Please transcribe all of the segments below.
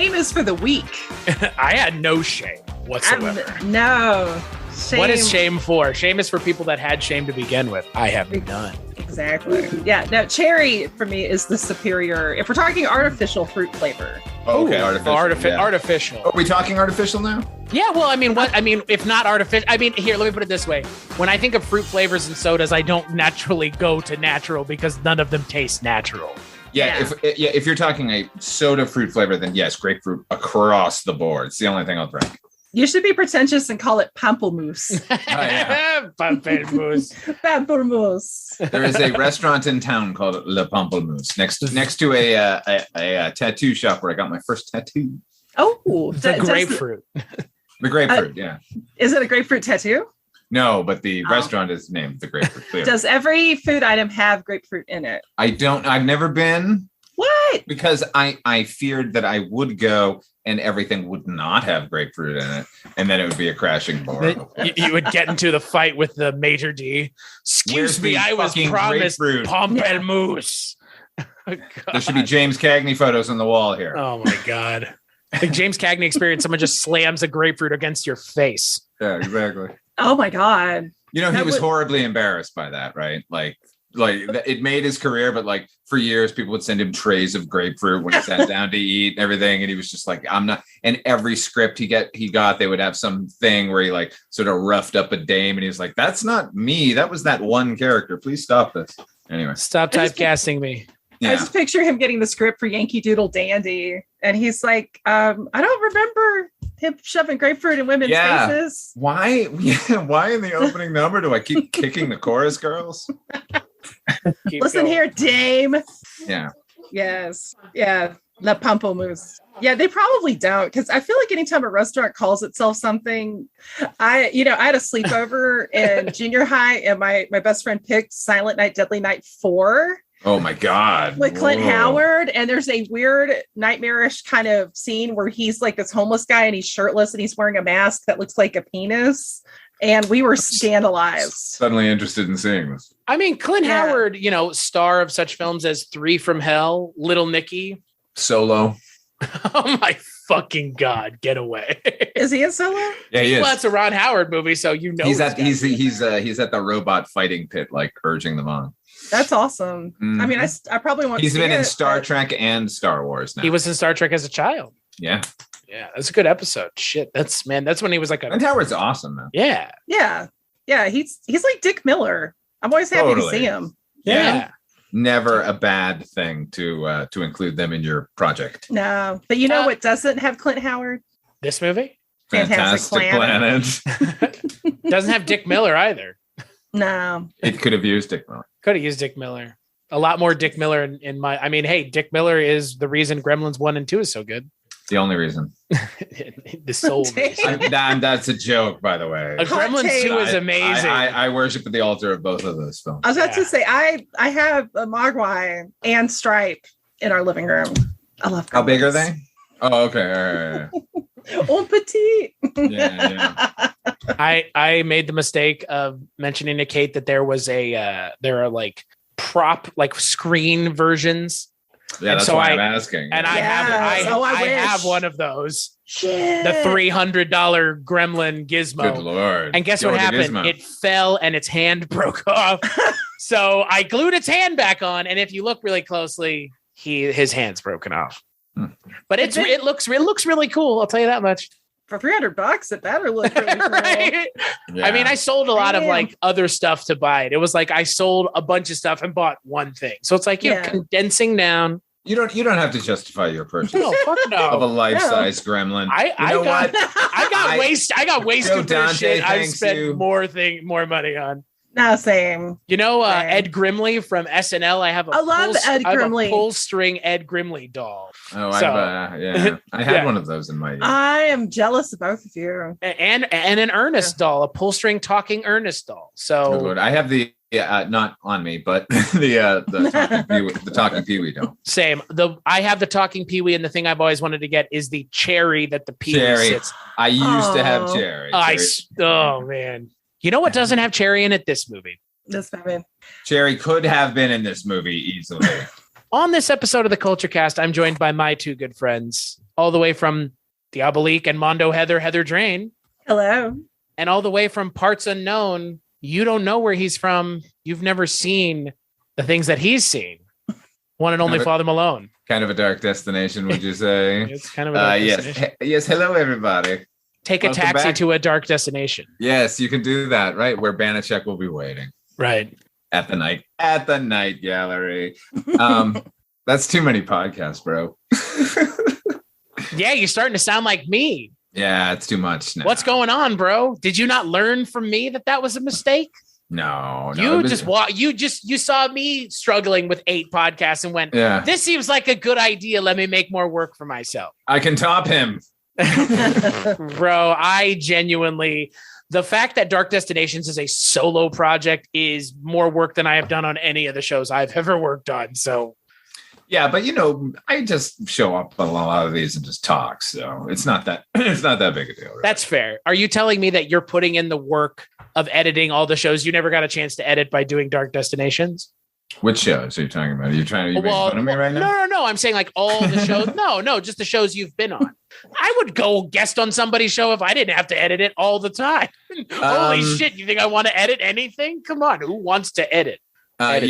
shame is for the weak. I had no shame whatsoever. No. Shame. What is shame for? Shame is for people that had shame to begin with. I have none. Exactly. Yeah. No, cherry for me is the superior. If we're talking artificial fruit flavor. Oh, okay, artificial. Artificial. Are we talking artificial now? Yeah. Well, I mean, if not artificial? I mean, here, let me put it this way. When I think of fruit flavors and sodas, I don't naturally go to natural because none of them taste natural. Yeah. If you're talking a soda fruit flavor, then yes, grapefruit across the board. It's the only thing I'll drink. You should be pretentious and call it pamplemousse. Pamplemousse. Pamplemousse. There is a restaurant in town called Le Pamplemousse next to a tattoo shop where I got my first tattoo. Oh, the grapefruit. The grapefruit, yeah. Is it a grapefruit tattoo? No, but the restaurant is named the Grapefruit. Clearly. Does every food item have grapefruit in it? I've never been. What? Because I feared that I would go and everything would not have grapefruit in it, and then it would be a crashing ball. You would get into the fight with the Major D. Excuse me, I was promised pamplemousse. There should be James Cagney photos on the wall here. Oh my God. I think James Cagney experience, someone just slams a grapefruit against your face. Yeah, exactly. Oh my God. You know, he was horribly embarrassed by that, right? Like it made his career, but like for years, people would send him trays of grapefruit when he sat down to eat and everything. And he was just like, I'm not. And every script he got, they would have some thing where he like sort of roughed up a dame. And he was like, that's not me. That was that one character. Please stop this. Anyway. Stop typecasting me. Yeah. I just picture him getting the script for Yankee Doodle Dandy. And he's like, I don't remember him shoving grapefruit in women's faces. Why? Yeah, why in the opening number do I keep kicking the chorus girls? Listen here, dame. Yeah. Yes. Yeah. La Pamplemousse. Yeah, they probably don't, because I feel like anytime a restaurant calls itself something, I had a sleepover in junior high, and my best friend picked Silent Night, Deadly Night 4. Oh my God. With Clint Howard. And there's a weird nightmarish kind of scene where he's like this homeless guy and he's shirtless and he's wearing a mask that looks like a penis. And we were scandalized. Suddenly interested in seeing this. I mean, Clint Howard, star of such films as 3 from Hell, Little Nicky. Solo. Oh my fucking God, get away. Is he in Solo? Yeah, he is. Well, it's a Ron Howard movie, so he's at the robot fighting pit, like urging them on. That's awesome. Mm-hmm. I mean, I probably want to see it. He's been in Star Trek and Star Wars now. He was in Star Trek as a child. Yeah. Yeah, that's a good episode. Shit, that's when he was like And Howard's awesome, man. Yeah. Yeah. Yeah, he's like Dick Miller. I'm always happy to see him. Yeah. Never a bad thing to include them in your project. No. But you know what doesn't have Clint Howard? This movie? Fantastic Planet. Doesn't have Dick Miller either. No. It could have used Dick Miller. Could have used Dick Miller. A lot more Dick Miller in my... I mean, hey, Dick Miller is the reason Gremlins 1 and 2 is so good. The only reason. The sole reason. That's a joke, by the way. Gremlins 2 is amazing. I worship at the altar of both of those films. I was about to say, I have a Mogwai and Stripe in our living room. I love Gremlins. How big are they? Oh, okay. All right. En petit. Yeah. I made the mistake of mentioning to Kate that there are like prop, like screen versions. Yeah, and that's why I'm asking. And I have one of those. Shit. The $300 Gremlin Gizmo. Good Lord. And guess what happened? Gizmo. It fell and its hand broke off. So I glued its hand back on, and if you look really closely, his hand's broken off. But it looks really cool. I'll tell you that much. For $300, it better look really cool. Right? Yeah. I mean, I sold a lot of like other stuff to buy it. It was like I sold a bunch of stuff and bought one thing. So it's like you're condensing down. You don't have to justify your purchase. No, fuck no. Of a life-size gremlin. I got wasted for shit I've spent more money on. No, same. You know, Ed Grimley from SNL. I love Ed Grimley. Pull string Ed Grimley doll. Oh, I had one of those in my year. I am jealous of both of you. And an Ernest doll, a pull string talking Ernest doll. So I have the not on me, but the talking Pee-wee doll. Same. I have the talking Pee-wee, and the thing I've always wanted to get is the cherry that the Pee-wee sits. I used to have cherry. Oh man. You know what doesn't have cherry in it? This movie. Cherry could have been in this movie easily. On this episode of the Kulturecast, I'm joined by my two good friends, all the way from Diabolique and Mondo Heather Drain. Hello. And all the way from Parts Unknown. You don't know where he's from. You've never seen the things that he's seen. One and only Father Malone. Kind of a dark destination, would you say? It's kind of a dark destination. Yes. Hello, everybody. Take a taxi to a dark destination. Yes, you can do that, right? Where Banachek will be waiting. Right. At the night gallery. That's too many podcasts, bro. Yeah, you're starting to sound like me. Yeah, it's too much now. What's going on, bro? Did you not learn from me that was a mistake? No. You saw me struggling with 8 podcasts and went, this seems like a good idea. Let me make more work for myself. I can top him. Bro, I genuinely, the fact that Dark Destinations is a solo project is more work than I have done on any of the shows I've ever worked on. So yeah, but I just show up on a lot of these and just talk. So it's not that big a deal. Right? That's fair. Are you telling me that you're putting in the work of editing all the shows you never got a chance to edit by doing Dark Destinations? Which shows are you talking about? Are you making fun of me right now? No. I'm saying like all the shows. No, just the shows you've been on. I would go guest on somebody's show if I didn't have to edit it all the time. Holy shit. You think I want to edit anything? Come on. Who wants to edit? I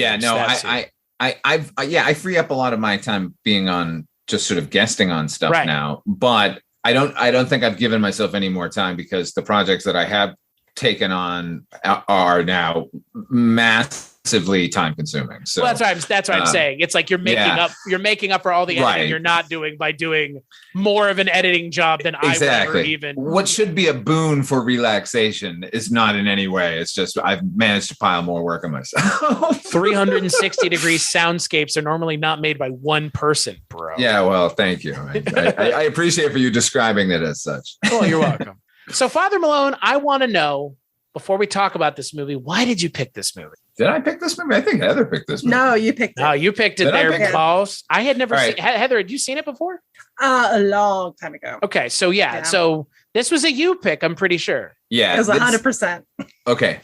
free up a lot of my time being on just sort of guesting on stuff now, but I don't think I've given myself any more time because the projects that I have taken on are now massively time consuming. So that's what I'm saying. It's like you're making up for all the editing you're not doing by doing more of an editing job than I would ever even. What should be a boon for relaxation is not in any way. It's just I've managed to pile more work on myself. 360 degree soundscapes are normally not made by one person, bro. Yeah, well, thank you. I appreciate for you describing it as such. Oh, you're welcome. So, Father Malone, I want to know, before we talk about this movie, why did you pick this movie? Did I pick this movie? I think Heather picked this movie. No, you picked it. No, you picked it there, boss. I had never seen Heather, had you seen it before? A long time ago. Okay, so so this was a you pick, I'm pretty sure. Yeah. It was 100%. Okay.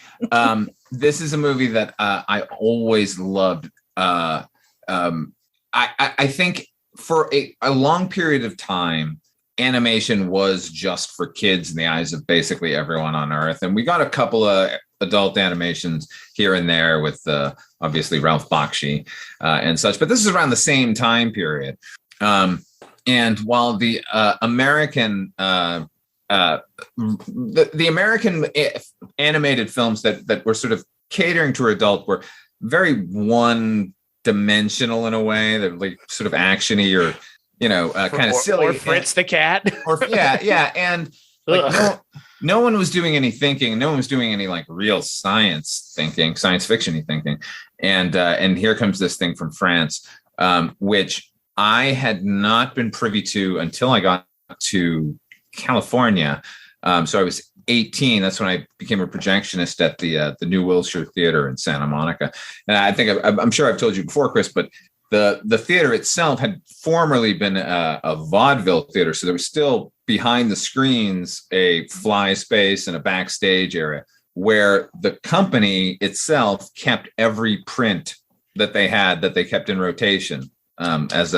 This is a movie that I always loved. I think for a long period of time, animation was just for kids in the eyes of basically everyone on Earth. And we got a couple of adult animations here and there with obviously Ralph Bakshi and such. But this is around the same time period. And while the American the American animated films that were sort of catering to adult were very one-dimensional in a way. They're like sort of actiony or kind of silly. Or Fritz the cat. And like no one was doing any thinking. No one was doing any like real science fiction-y thinking. And here comes this thing from France, which I had not been privy to until I got to California. So I was 18. That's when I became a projectionist at the New Wilshire Theater in Santa Monica. And I think I'm sure I've told you before, Chris, but the theater itself had formerly been a vaudeville theater. So there was still behind the screens a fly space and a backstage area where the company itself kept every print that they had that they kept in rotation as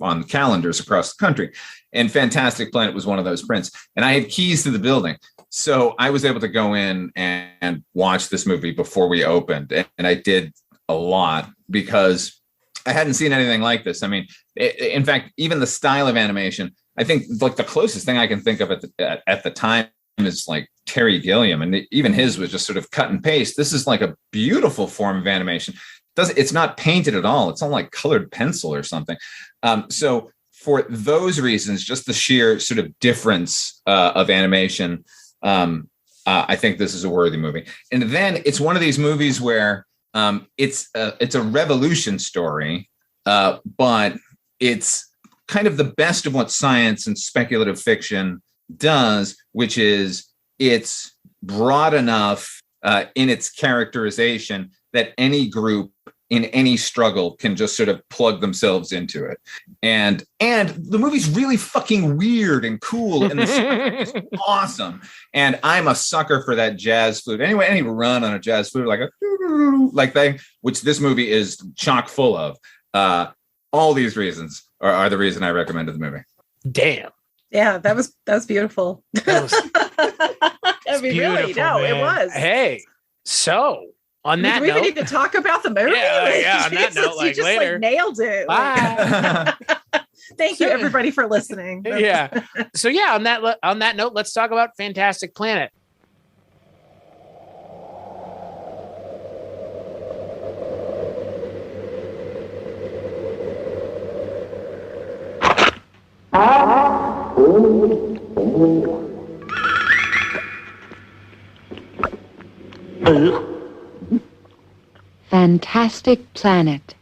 on calendars across the country. And Fantastic Planet was one of those prints. And I had keys to the building. So I was able to go in and watch this movie before we opened. And I did a lot because I hadn't seen anything like this. I mean, in fact, even the style of animation, I think like the closest thing I can think of at the time is like Terry Gilliam. And even his was just sort of cut and paste. This is like a beautiful form of animation. It's not painted at all. It's all like colored pencil or something. So for those reasons, just the sheer sort of difference of animation, I think this is a worthy movie. And then it's one of these movies where it's a revolution story, but it's kind of the best of what science and speculative fiction does, which is it's broad enough in its characterization that any group in any struggle can just sort of plug themselves into it. And the movie's really fucking weird and cool and the sound is awesome. And I'm a sucker for that jazz flute. Anyway, any run on a jazz flute like thing, which this movie is chock full of. All these reasons are the reason I recommended the movie. Damn. Yeah, that was beautiful. I mean, really, no, man. it was. Hey, so on that do we note, even need to talk about the movie? Yeah. On Jesus, that note, you just later. Nailed it. Bye. Thank you, everybody, for listening. Yeah. So yeah, on that note, let's talk about Fantastic Planet. Fantastic Planet.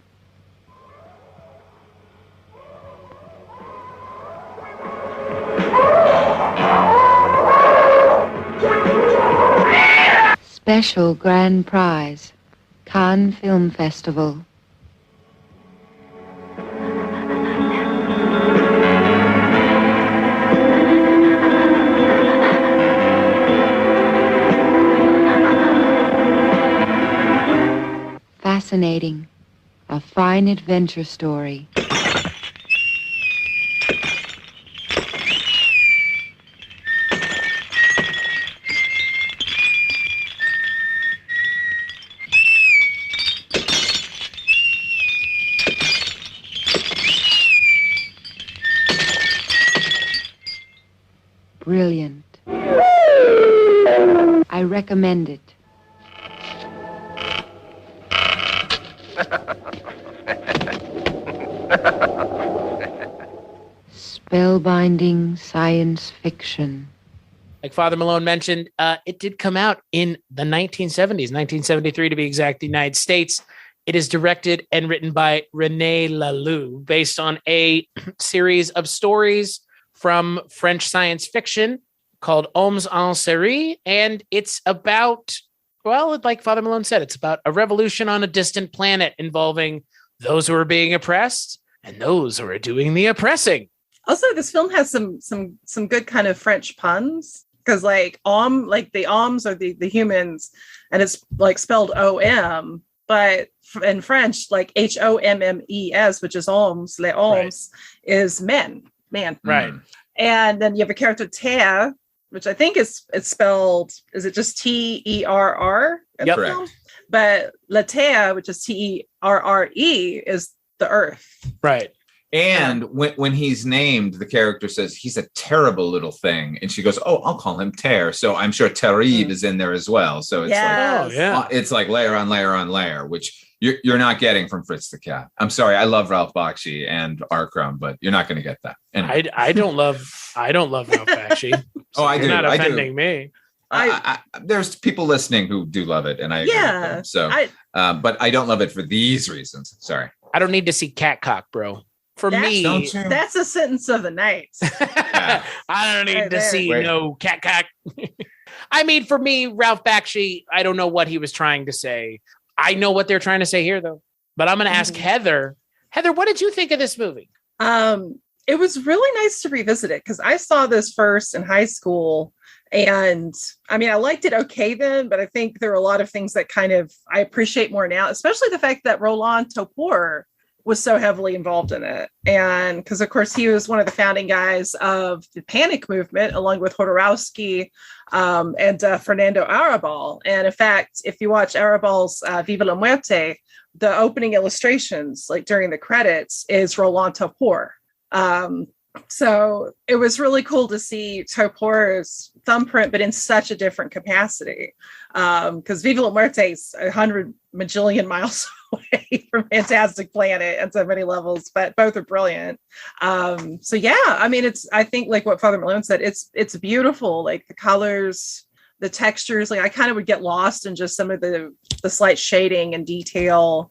Special Grand Prize, Cannes Film Festival. Fascinating. A fine adventure story. Brilliant. I recommend it. Spellbinding science fiction. Like Father Malone mentioned, it did come out in the 1970s, 1973 to be exact, the United States. It is directed and written by René Laloux, based on a series of stories from French science fiction called Hommes en série. And it's about, well, like Father Malone said, it's about a revolution on a distant planet involving those who are being oppressed and those who are doing the oppressing. Also, this film has some good kind of French puns, because like the Oms are the humans, and it's like spelled O-M, but in French, like H-O-M-M-E-S, which is Oms, les Oms, is man. Right. And then you have a character Terr, which I think it's spelled, is it just T-E-R-R? Yep. Correct. But La Terre, which is T-E-R-R-E, is the earth. Right. And when he's named, the character says he's a terrible little thing, and she goes, "Oh, I'll call him Terr." So I'm sure Terrible is in there as well. So it's it's like layer on layer on layer, which you're not getting from Fritz the Cat. I'm sorry, I love Ralph Bakshi and Arkram, but you're not going to get that. Anyway. I don't love Ralph Bakshi. So I do. You're not I offending do. me. There's people listening who do love it, and I agree with them. So, but I don't love it for these reasons. Sorry, I don't need to see cat cock, bro. For me, that's a sentence of the night. I don't need to see no cat cock. I mean, for me, Ralph Bakshi, I don't know what he was trying to say. I know what they're trying to say here, though. But I'm going to ask Heather. Heather, what did you think of this movie? It was really nice to revisit it, because I saw this first in high school. And I mean, I liked it okay then, but I think there are a lot of things that kind of I appreciate more now, especially the fact that Roland Topor was so heavily involved in it. And because, of course, he was one of the founding guys of the Panic movement, along with Jodorowsky and Fernando Arrabal. And in fact, if you watch Arabal's Viva la Muerte, the opening illustrations, like during the credits, is Roland Topor. So it was really cool to see Topor's thumbprint, but in such a different capacity. Because Viva la Muerte is 100 majillion miles away from Fantastic Planet on so many levels, but both are brilliant. So yeah, I mean, I think like what Father Malone said, it's beautiful, like the colors, the textures. Like I kind of would get lost in just some of the slight shading and detail.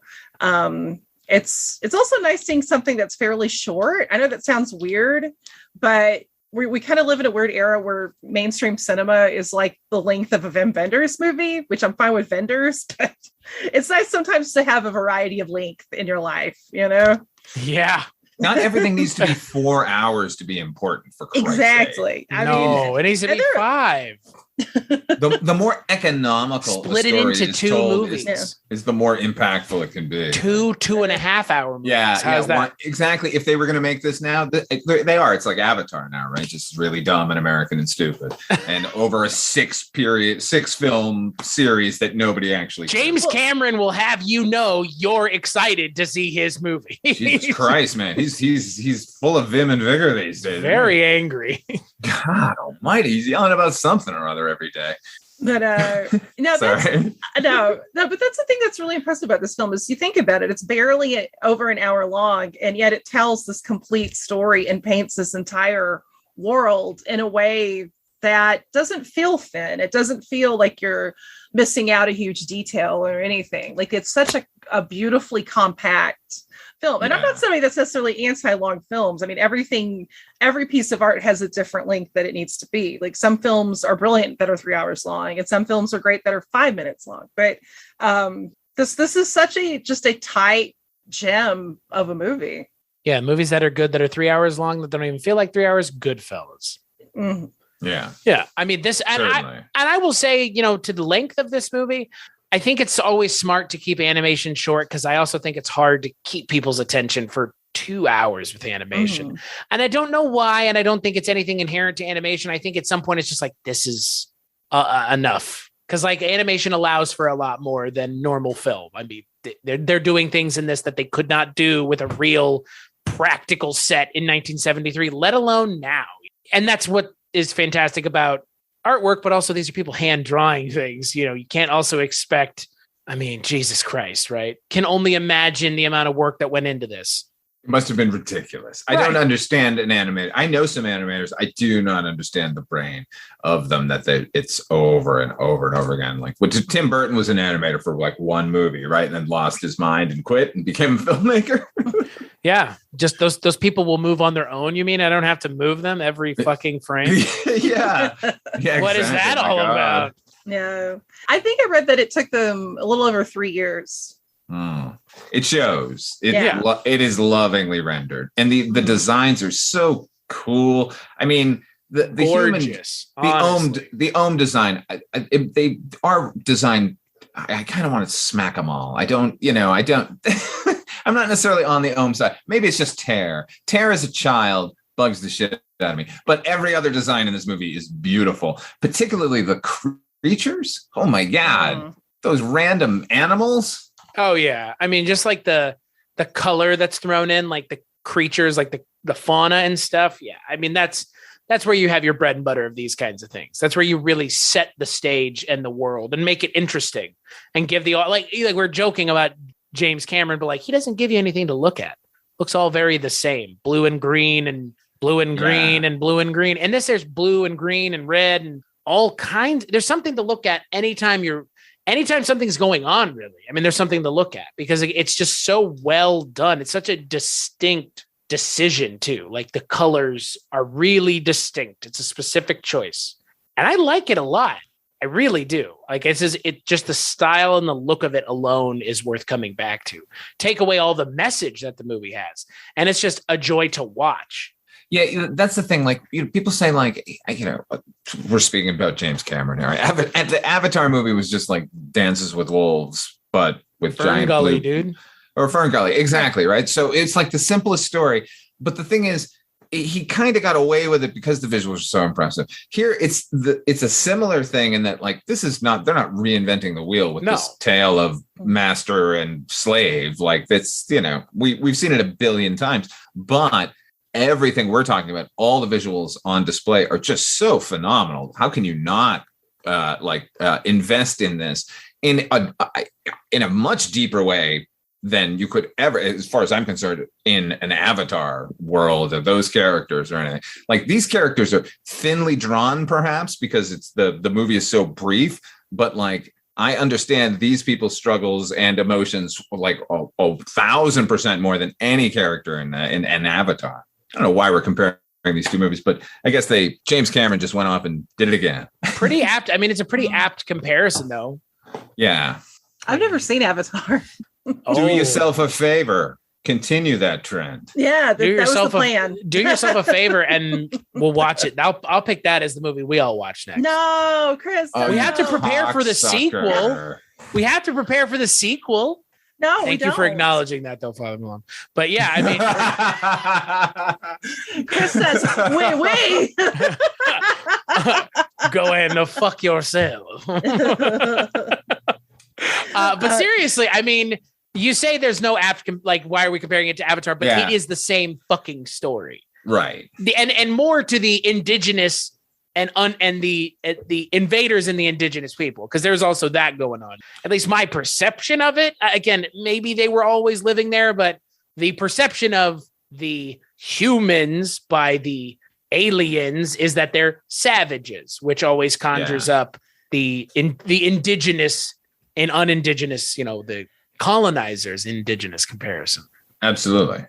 It's also nice seeing something that's fairly short. I know that sounds weird, but we kind of live in a weird era where mainstream cinema is like the length of a Wim Wenders movie, which I'm fine with Wenders, but it's nice sometimes to have a variety of length in your life, you know? Yeah. Not everything needs to be 4 hours to be important, for Christ's exactly. sake. It needs to be 5. the more economical split it into two movies is the more impactful it can be. 2.5 hour movies. How's that? Exactly. If they were going to make this now, they are. It's like Avatar now, right? Just really dumb and American and stupid, and over a 6 film series that nobody actually. James Cameron will have you're excited to see his movie. Jesus Christ, man, he's full of vim and vigor these days. Very angry. God Almighty, he's yelling about something or other every day. But no, but that's the thing that's really impressive about this film is you think about it, it's barely over an hour long, and yet it tells this complete story and paints this entire world in a way that doesn't feel thin. It doesn't feel like you're missing out a huge detail or anything. Like it's such a beautifully compact film. And I'm not somebody that's necessarily anti-long films. I mean, every piece of art has a different length that it needs to be. Like some films are brilliant that are 3 hours long, and some films are great that are 5 minutes long. But this is such just a tight gem of a movie. Yeah, movies that are good that are 3 hours long that don't even feel like 3 hours. Goodfellas. Mm-hmm. Yeah. I mean, this, and I will say, to the length of this movie, I think it's always smart to keep animation short, because I also think it's hard to keep people's attention for 2 hours with animation. And I don't know why, and I don't think it's anything inherent to animation. I think at some point it's just like, this is enough, because like animation allows for a lot more than normal film. I mean, they're doing things in this that they could not do with a real practical set in 1973, let alone now. And that's what is fantastic about artwork, but also these are people hand drawing things. You can't also expect, I mean, Jesus Christ, right? Can only imagine the amount of work that went into this. It must have been ridiculous. Right. I don't understand an animator. I know some animators. I do not understand the brain of them, that it's over and over and over again. Like Tim Burton was an animator for like one movie, right? And then lost his mind and quit and became a filmmaker. Yeah. Just those people will move on their own. You mean I don't have to move them every fucking frame? Yeah. What is that all about? No, I think I read that it took them a little over 3 years. It shows. It is lovingly rendered, and the designs are so cool. I mean, the gorgeous, the Ohm design. They are designed. I kind of want to smack them all. I don't. I'm not necessarily on the Ohm side. Maybe it's just Terr. Terr as a child bugs the shit out of me. But every other design in this movie is beautiful, particularly the creatures. Oh my God, those random animals. Oh yeah. I mean, just like the color that's thrown in, like the creatures, like the fauna and stuff. Yeah. I mean, that's where you have your bread and butter of these kinds of things. That's where you really set the stage and the world and make it interesting and give like we're joking about James Cameron, but like, he doesn't give you anything to look at. Looks all very the same, blue and green and blue and green and blue and green. And there's blue and green and red and all kinds. There's something to look at anytime something's going on, really. I mean, there's something to look at because it's just so well done. It's such a distinct decision too. Like the colors are really distinct. It's a specific choice. And I like it a lot. I really do. Like it just the style and the look of it alone is worth coming back to. Take away all the message that the movie has. And it's just a joy to watch. Yeah, that's the thing. Like, people say, like, we're speaking about James Cameron here. The Avatar movie was just like Dances with Wolves, but with giant Gully, dude. Or Fern Gully, exactly, right? So it's like the simplest story. But the thing is, he kind of got away with it because the visuals are so impressive. Here, it's a similar thing in that, like, they're not reinventing the wheel with this tale of master and slave. Like, that's, we've seen it a billion times, but everything we're talking about, all the visuals on display are just so phenomenal. How can you not invest in this in a much deeper way than you could ever, as far as I'm concerned, in an Avatar world of those characters or anything? Like, these characters are thinly drawn, perhaps because it's the movie is so brief, but like, I understand these people's struggles and emotions like 1,000% more than any character in Avatar. I don't know why we're comparing these two movies, but I guess James Cameron just went off and did it again. Pretty apt. I mean, it's a pretty apt comparison, though. Yeah. I've never seen Avatar. Do yourself a favor. continue that trend. Yeah, that was the plan. Do yourself a favor and we'll watch it. I'll pick that as the movie we all watch next. No, Chris. We have to prepare for the sequel. We have to prepare for the sequel. No, Thank you for acknowledging that, though, Father Malone. But yeah, I mean, Chris says, "Wait, go ahead and fuck yourself." But seriously, I mean, you say there's no like, why are we comparing it to Avatar? But it is the same fucking story, right? And more to the indigenous and the invaders and the indigenous people, because there's also that going on. At least my perception of it. Again, maybe they were always living there, but the perception of the humans by the aliens is that they're savages, which always conjures up the indigenous and unindigenous, the colonizers indigenous comparison. Absolutely.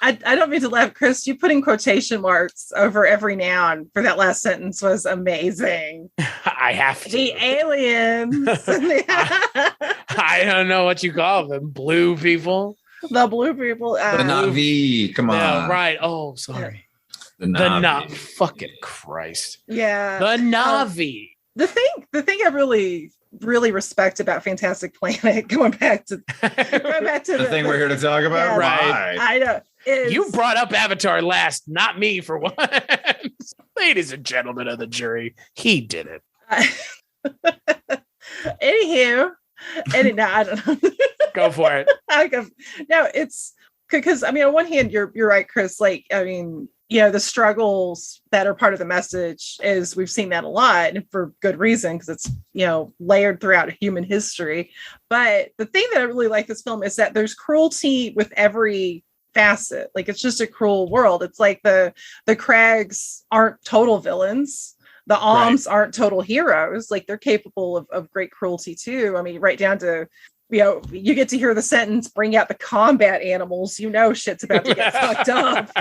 I don't mean to laugh, Chris. You putting quotation marks over every noun for that last sentence was amazing. I have to. The aliens. I don't know what you call them. Blue people. The blue people. The Na'vi. Come on. Yeah, right. Oh, sorry. The Na'vi. Fucking Christ. Yeah. The Na'vi. The thing I really respect about Fantastic Planet, going back to the thing we're here to talk about, right? I know. You brought up Avatar last, not me for once. Ladies and gentlemen of the jury, he did it. Anywho, no, I don't know. Go for it. No, it's because I mean, on one hand, you're right, Chris. Like, I mean, the struggles that are part of the message is we've seen that a lot, and for good reason, because it's, layered throughout human history. But the thing that I really like this film is that there's cruelty with every facet. Like, it's just a cruel world. It's like the Crags aren't total villains. The Alms aren't total heroes. Like, they're capable of great cruelty too. I mean, right down to, you get to hear the sentence, bring out the combat animals, shit's about to get fucked up.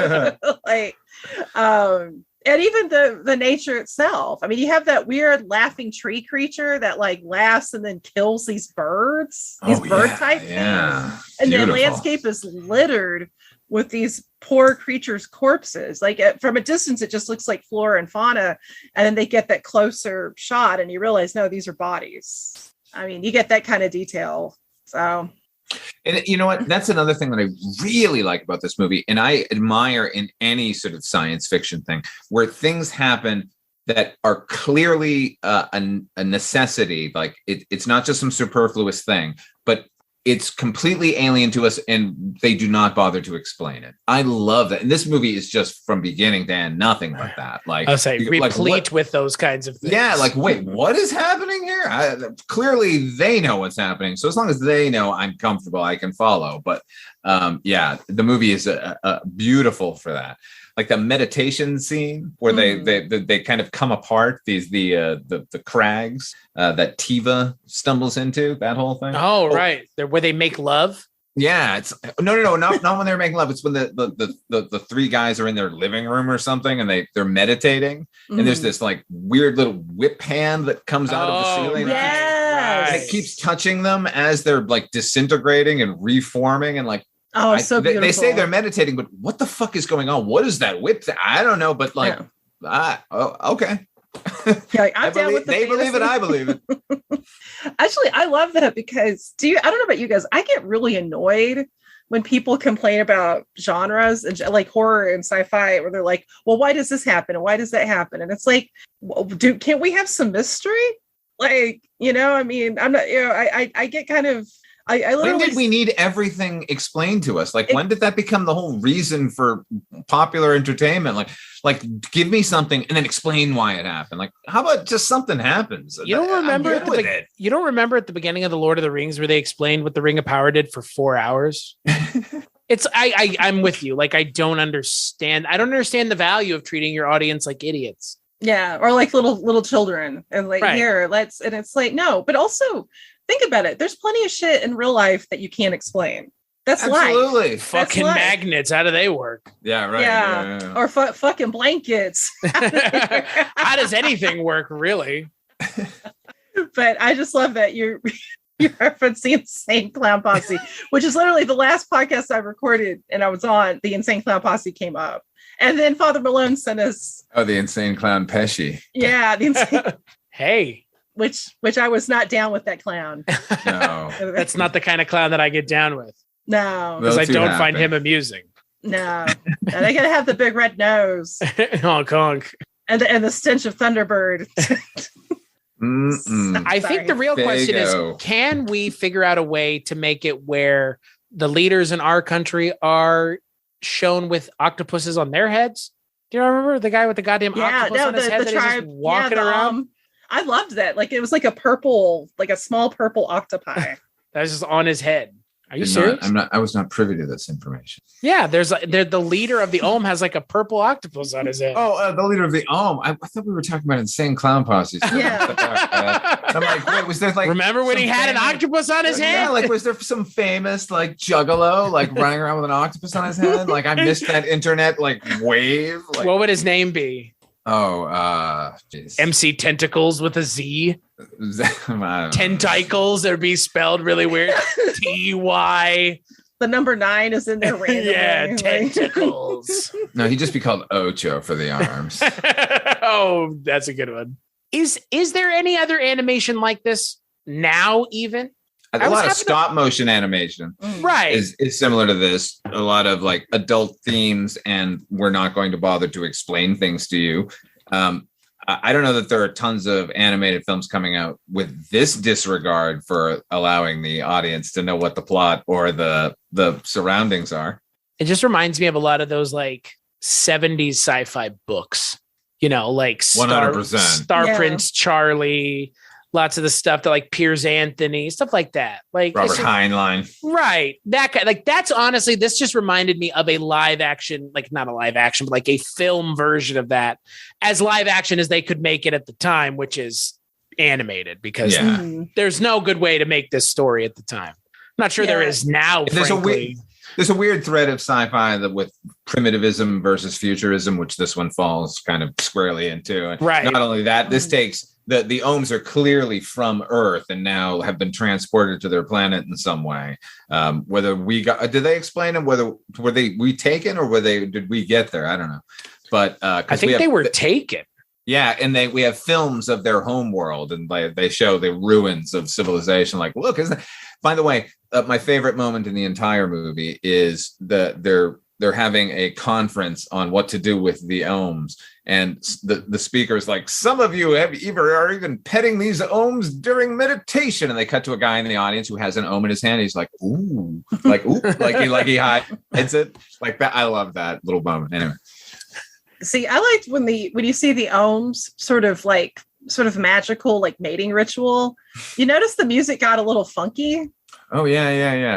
And even the nature itself. I mean, you have that weird laughing tree creature that like laughs and then kills these birds, bird type things. And the landscape is littered with these poor creatures' corpses. Like, from a distance, it just looks like flora and fauna. And then they get that closer shot and you realize, no, these are bodies. I mean, you get that kind of detail. So, and you know what? That's another thing that I really like about this movie, and I admire in any sort of science fiction thing, where things happen that are clearly a necessity. Like, it's not just some superfluous thing, but it's completely alien to us, and they do not bother to explain it. I love that. And this movie is just from beginning to end nothing but that. Like, I'll say replete with those kinds of things. Yeah, like, wait, what is happening here? Clearly, they know what's happening. So as long as they know, I'm comfortable. I can follow. But the movie is beautiful for that. Like the meditation scene where they kind of come apart. The crags that Tiva stumbles into, that whole thing. Oh, right. Where they make love. Yeah, it's no, not when they're making love. It's when the three guys are in their living room or something, and they're meditating, and there's this like weird little whip hand that comes out of the ceiling. Yes. And it keeps touching them as they're like disintegrating and reforming, and like. Oh, so beautiful. They say they're meditating, but what the fuck is going on? What is that whip? I don't know, but like, okay. Yeah, I'm down with they believe it. I believe it. Actually, I love that because I don't know about you guys. I get really annoyed when people complain about genres and like horror and sci-fi, where they're like, well, why does this happen? And why does that happen? And it's like, can't we have some mystery? Like, I mean, I'm not, I get kind of, I literally. When did we need everything explained to us? Like, when did that become the whole reason for popular entertainment? Like, give me something and then explain why it happened. Like, how about just something happens? You don't remember you don't remember at the beginning of the Lord of the Rings where they explained what the Ring of Power did for 4 hours? I'm with you. Like, I don't understand. I don't understand the value of treating your audience like idiots. Yeah, or like little children, and like and it's like, no, but also. Think about it. There's plenty of shit in real life that you can't explain. That's absolutely life. Fucking That's magnets. How do they work? Yeah, right. Yeah. Or fucking blankets. How does anything work, really? But I just love that You referenced the Insane Clown Posse, which is literally the last podcast I recorded and I was on. The Insane Clown Posse came up. And then Father Malone sent us. Oh, the Insane Clown Pesci. Yeah. The insane, Hey. Which I was not down with that clown. No. That's not the kind of clown that I get down with. No. Because I don't find him amusing. No. They got to have the big red nose. Honk, honk. And the stench of Thunderbird. I think the real question is, can we figure out a way to make it where the leaders in our country are shown with octopuses on their heads? Do you remember the guy with the goddamn octopus on his head that tribe, is just walking around? I loved that. Like it was like a small purple octopi. That was just on his head. Are you serious? I was not privy to this information. Yeah, the leader of the Ohm has like a purple octopus on his head. Oh, the leader of the Ohm. I thought we were talking about Insane Clown Posse. Yeah. I'm like, wait, was there like? Remember when he had an octopus on his head? Yeah, like was there some famous like juggalo like running around with an octopus on his head? Like I missed that internet like wave. Like, what would his name be? Oh, geez. MC Tentacles with a Z. Tentacles, that'd be spelled really weird. TY. The number 9 is in there randomly. Yeah, tentacles. No, he'd just be called Ocho for the arms. Oh, that's a good one. Is there any other animation like this now even? A lot of stop motion animation right is similar to this. A lot of like adult themes, and we're not going to bother to explain things to you. I don't know that there are tons of animated films coming out with this disregard for allowing the audience to know what the plot or the surroundings are. It just reminds me of a lot of those like 70s sci-fi books, you know, like 100%. Star Prince Charlie, lots of the stuff that like Piers Anthony, stuff like that. Like Robert Heinlein. Right. That guy, like that's honestly, this just reminded me of a live action, like not a live action, but like a film version of that, as live action as they could make it at the time, which is animated, because there's no good way to make this story at the time. I'm not sure there is now. There's a weird thread of sci-fi that with primitivism versus futurism, which this one falls kind of squarely into. And right. Not only that, this takes the Ohms are clearly from Earth and now have been transported to their planet in some way. Whether did they explain them? Whether were they retaken or did we get there? I don't know. But I think they were taken. Yeah, and we have films of their home world, and they show the ruins of civilization. Like, look, isn't that? By the way, my favorite moment in the entire movie is they're having a conference on what to do with the Ohms, and the speaker is like, some of you are even petting these Ohms during meditation, and they cut to a guy in the audience who has an Ohm in his hand. He's like, ooh, like he hides it like that. I love that little moment. Anyway. See, I liked when you see the Ohms sort of magical like mating ritual. You notice the music got a little funky. Oh yeah.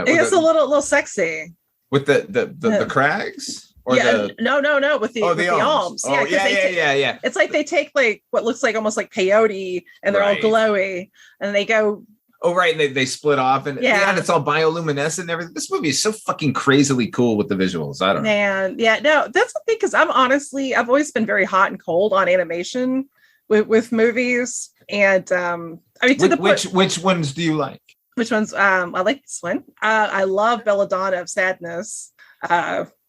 It gets a little sexy. With the crags? Or no, with the Ohms. Oh, yeah. It's like they take like what looks like almost like peyote, and they're all glowy, and they go. Oh, right. They split off, and it's all bioluminescent and everything. This movie is so fucking crazily cool with the visuals. I don't know. Man, yeah, no, that's the thing, because I've always been very hot and cold on animation with movies. And I mean, which ones do you like? Which ones? I like this one. I love Belladonna of Sadness,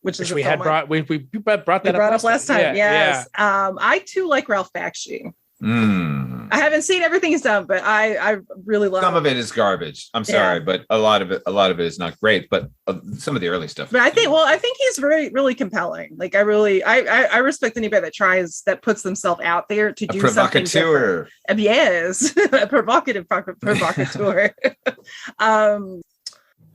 which we brought that up last time. Yes. Yeah. I too like Ralph Bakshi. I haven't seen everything he's done, but I really love. Some of it is garbage. I'm sorry, but a lot of it is not great. But some of the early stuff. But I think he's really, really compelling. Like I respect anybody that puts themselves out there to do something different. Yes, a provocateur.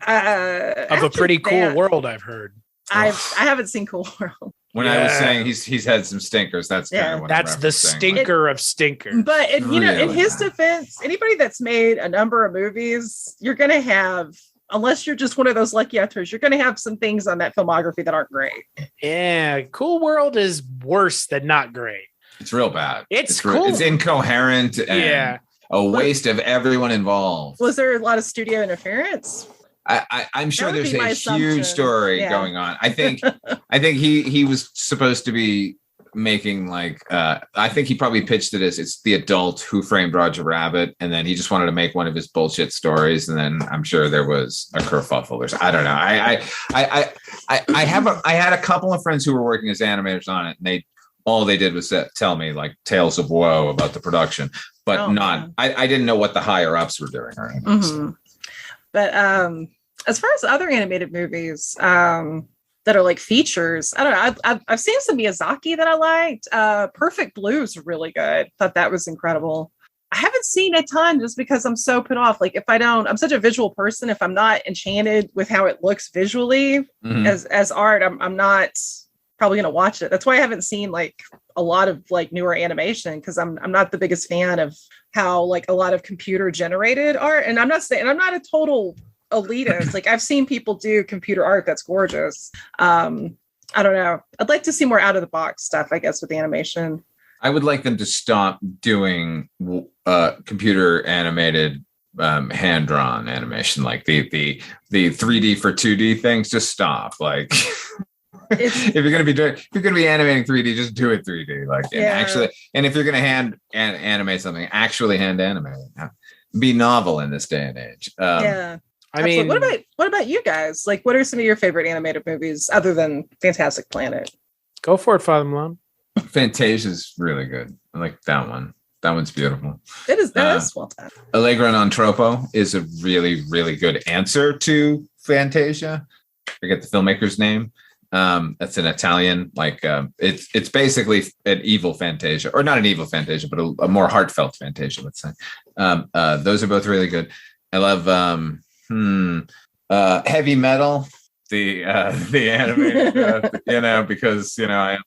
Of a pretty cool world, I've heard. I haven't seen Cool World. When I was saying he's had some stinkers, that's kind of what that's the stinker of stinkers. But in his defense, anybody that's made a number of movies, you're going to have, unless you're just one of those lucky actors, you're going to have some things on that filmography that aren't great. Yeah, Cool World is worse than not great. It's real bad. It's cool. It's incoherent. And a waste of everyone involved. Was there a lot of studio interference? I'm sure there's a huge story going on. I think he was supposed to be making like I think he probably pitched it as it's the adult Who Framed Roger Rabbit, and then he just wanted to make one of his bullshit stories, and then I'm sure there was a kerfuffle or something. I don't know. I had a couple of friends who were working as animators on it, and all they did was tell me like tales of woe about the production, but I didn't know what the higher ups were doing or anything. Mm-hmm. But as far as other animated movies that are like features, I don't know. I've seen some Miyazaki that I liked. Perfect Blue is really good. Thought that was incredible. I haven't seen a ton just because I'm so put off. Like I'm such a visual person. If I'm not enchanted with how it looks visually as art, I'm not probably going to watch it. That's why I haven't seen like a lot of like newer animation, because I'm not the biggest fan of how like a lot of computer generated art. And I'm not a total elitist. Like I've seen people do computer art that's gorgeous. I don't know. I'd like to see more out of the box stuff, I guess, with animation. I would like them to stop doing computer animated hand-drawn animation, like the 3D for 2D things. Just stop. Like if you're going to be animating 3D, just do it 3D. Like and if you're going to animate something, actually hand animate it. Be novel in this day and age. I mean, what about you guys? Like, what are some of your favorite animated movies other than Fantastic Planet? Go for it, Father Malone. Fantasia's really good. I like that one. That one's beautiful. That is well done. Allegra non troppo is a really, really good answer to Fantasia. I forget the filmmaker's name. That's an Italian, like it's basically an evil Fantasia, or not an evil Fantasia, but a more heartfelt Fantasia, let's say. Those are both really good. I love Heavy Metal, the animated, because I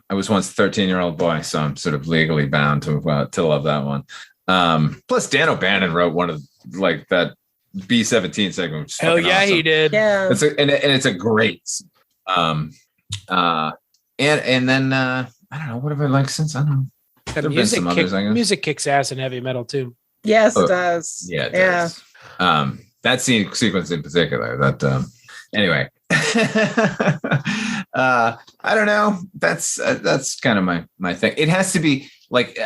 was once a 13-year-old boy, so I'm sort of legally bound to love that one. Plus, Dan O'Bannon wrote one of like that B-17 segment. Which is Hell yeah, awesome. He did. Yeah, it's a great. And then I don't know, what have I liked since? I don't know. Music kicks ass in Heavy Metal too. Yes, it does. Yeah, it does. That sequence in particular. That anyway. I don't know. That's kind of my thing. It has to be like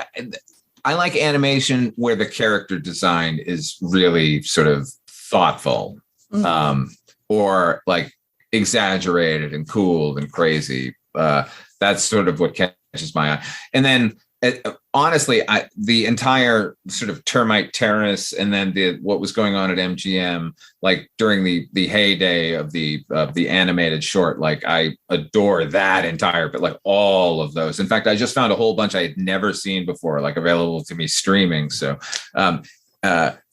I like animation where the character design is really sort of thoughtful, or like exaggerated and cool and crazy. That's sort of what catches my eye. And then honestly, the entire sort of Termite Terrace, and then what was going on at MGM, like during the heyday of the animated short, like I adore that entire, but like all of those. In fact, I just found a whole bunch I had never seen before, like available to me streaming. So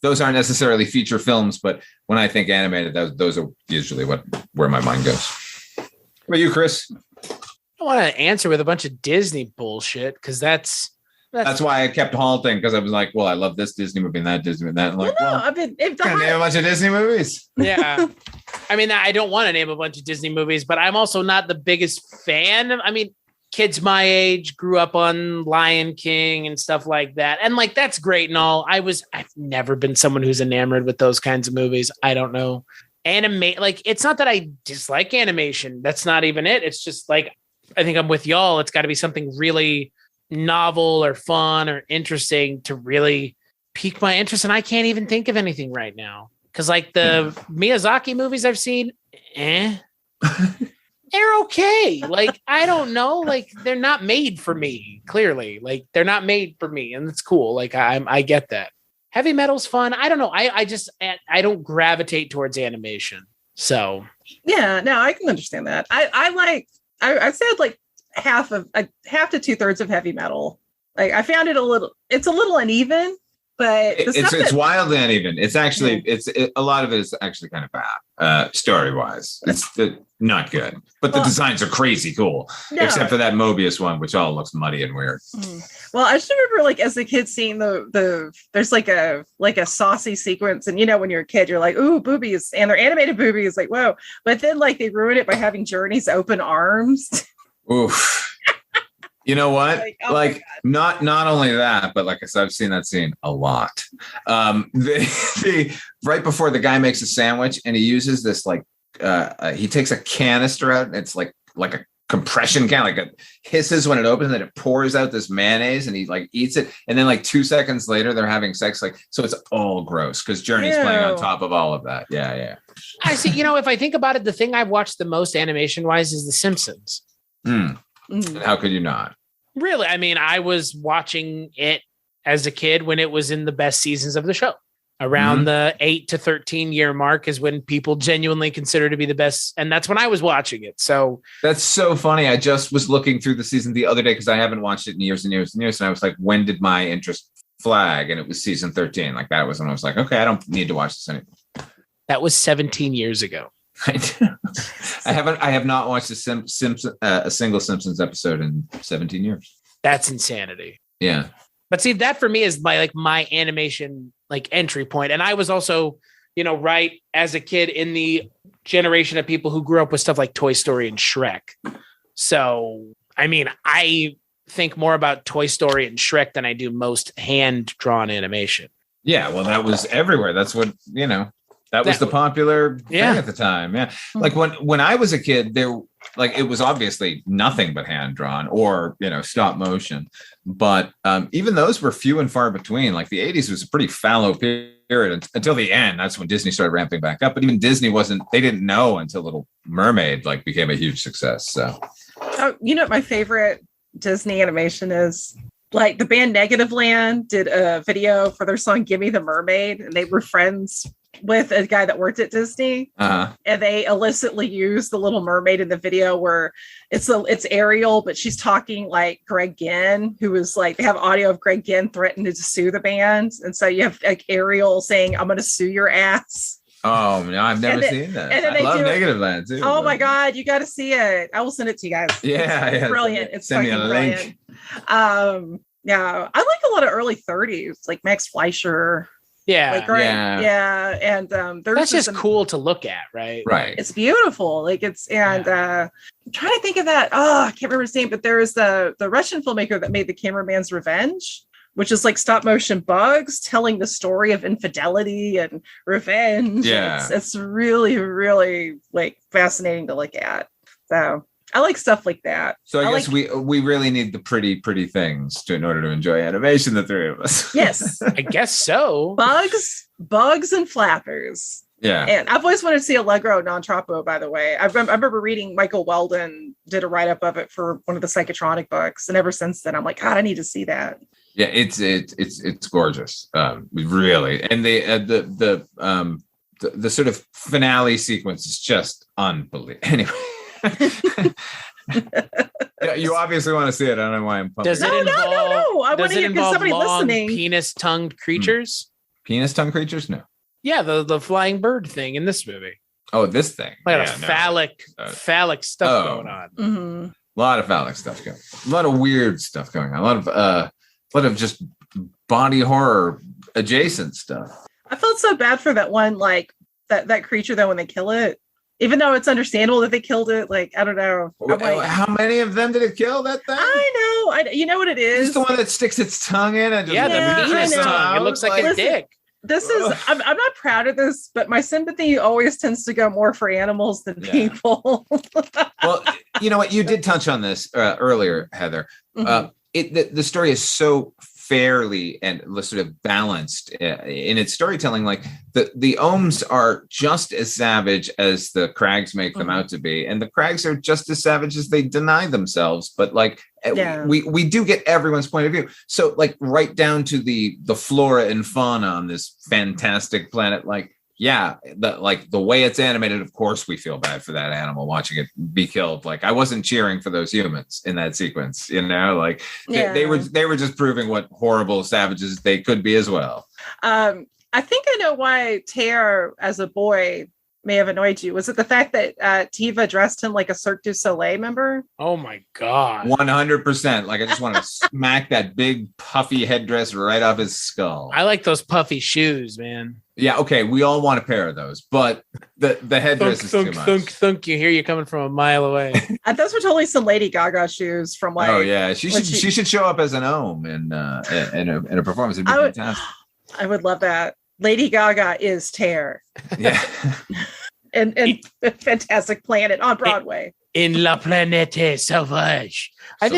those aren't necessarily feature films, but when I think animated, those are usually where my mind goes. What about you, Chris? I want to answer with a bunch of Disney bullshit, because that's why I kept halting, because I was like, well, I love this Disney movie and that Disney and that. And like, I mean, can I name a bunch of Disney movies? Yeah. I mean, I don't want to name a bunch of Disney movies, but I'm also not the biggest fan. I mean, kids my age grew up on Lion King and stuff like that. And like, that's great and all. I've never been someone who's enamored with those kinds of movies. I don't know. Like, it's not that I dislike animation. That's not even it. It's just like, I think I'm with y'all. It's got to be something really novel or fun or interesting to really pique my interest. And I can't even think of anything right now. Cause like the Miyazaki movies I've seen, they're okay. Like, I don't know. Like, they're not made for me, clearly. Like, they're not made for me. And it's cool. Like, I get that. Heavy Metal's fun. I don't know. I I don't gravitate towards animation. So. Yeah, no, I can understand that. I've said like half to 2/3 of Heavy Metal. Like, I found it a little uneven, but it's wildly uneven. It's actually a lot of it is actually kind of bad story wise. It's not good, but the designs are crazy cool, except for that Mobius one, which all looks muddy and weird. Well, I just remember like as a kid seeing there's like a saucy sequence, and when you're a kid you're like, ooh, boobies, and they're animated boobies, like whoa, but then like they ruin it by having Journey's open arms. Oof. You know what? Like not only that, but like I said, I've seen that scene a lot. The right before the guy makes a sandwich and he uses this like he takes a canister out and it's like a compression can, like it hisses when it opens, and then it pours out this mayonnaise, and he like eats it, and then like 2 seconds later they're having sex. Like, so it's all gross because Journey's playing on top of all of that. Yeah. I see. If I think about it, the thing I've watched the most animation wise is The Simpsons. And how could you not? Really? I mean, I was watching it as a kid when it was in the best seasons of the show. Around the 8 to 13 year mark is when people genuinely consider to be the best. And that's when I was watching it. So that's so funny. I just was looking through the season the other day because I haven't watched it in years and years and years. And I was like, when did my interest flag? And it was season 13. Like that was when I was like, okay, I don't need to watch this anymore. That was 17 years ago. I have not watched a single Simpsons episode in 17 years. That's insanity. Yeah. But see, that for me is my animation entry point. And I was also, right as a kid in the generation of people who grew up with stuff like Toy Story and Shrek. So, I mean, I think more about Toy Story and Shrek than I do most hand-drawn animation. Yeah, well, that was everywhere. That's what, that was the popular thing at the time. Yeah. Like when I was a kid, it was obviously nothing but hand-drawn or, stop motion. But even those were few and far between. Like the 80s was a pretty fallow period until the end. That's when Disney started ramping back up. But even Disney they didn't know until Little Mermaid became a huge success. So, what my favorite Disney animation is? Like the band Negativland did a video for their song "Gimme the Mermaid," and they were friends with a guy that worked at Disney, and they illicitly used the Little Mermaid in the video where it's Ariel, but she's talking like Greg Ginn, who was like, they have audio of Greg Ginn threatening to sue the band, and so you have like Ariel saying, "I'm going to sue your ass." Oh no, I've never seen that. And I love Negativland too. Oh my god, you got to see it! I will send it to you guys. Yeah, it's brilliant. It's fucking brilliant. Yeah, I like a lot of early 30s, like Max Fleischer. Yeah, and that's just cool to look at, right? Right. It's beautiful. I'm trying to think of that. Oh, I can't remember his name, but there is the Russian filmmaker that made The Cameraman's Revenge, which is like stop motion bugs telling the story of infidelity and revenge. Yeah, it's really, really like fascinating to look at. So I like stuff like that. So I guess we really need the pretty things in order to enjoy animation, the three of us. Yes. I guess so. Bugs and flappers. Yeah. And I've always wanted to see Allegro non troppo, by the way. I remember reading Michael Weldon did a write-up of it for one of the Psychotronic books. And ever since then, I'm like, God, I need to see that. Yeah, it's gorgeous. Really. And the sort of finale sequence is just unbelievable. Anyway. Yeah, you obviously want to see it. I don't know why I'm pumping. Does it involve? No. I want to hear somebody listening. Penis-tongued creatures. Penis-tongued creatures? No. Yeah, the flying bird thing in this movie. Oh, this thing. Like phallic stuff going on. Mm-hmm. A lot of phallic stuff going on. A lot of weird stuff going on. A lot of just body horror adjacent stuff. I felt so bad for that one, like that creature though when they kill it. Even though it's understandable that they killed it, like, I don't know. How many of them did it kill, that thing? I know. You know what it is? It's the one that sticks its tongue in. And the penis tongue. It looks like a dick. This is, I'm not proud of this, but my sympathy always tends to go more for animals than people. Well, you know what? You did touch on this earlier, Heather. Mm-hmm. The story is so fairly and sort of balanced in its storytelling. Like the Ohms are just as savage as the Crags make them out to be, and the Crags are just as savage as they deny themselves. But like we do get everyone's point of view. So like right down to the flora and fauna on this fantastic planet. Like the way it's animated, of course we feel bad for that animal watching it be killed. Like I wasn't cheering for those humans in that sequence, like they were just proving what horrible savages they could be as well. I think I know why Terr as a boy may have annoyed you. Was it the fact that Tiva dressed him like a Cirque du Soleil member? Oh my God. 100%. Like I just want to smack that big puffy headdress right off his skull. I like those puffy shoes, man. Yeah, okay, we all want a pair of those, but the headdress is too much. Thunk, you hear you coming from a mile away. Those were totally some Lady Gaga shoes from like. Oh yeah, she should show up as an Ohm in a performance. It'd be fantastic. I would love that. Lady Gaga is Terr. Yeah. and Fantastic Planet on Broadway. in La Planète sauvage. I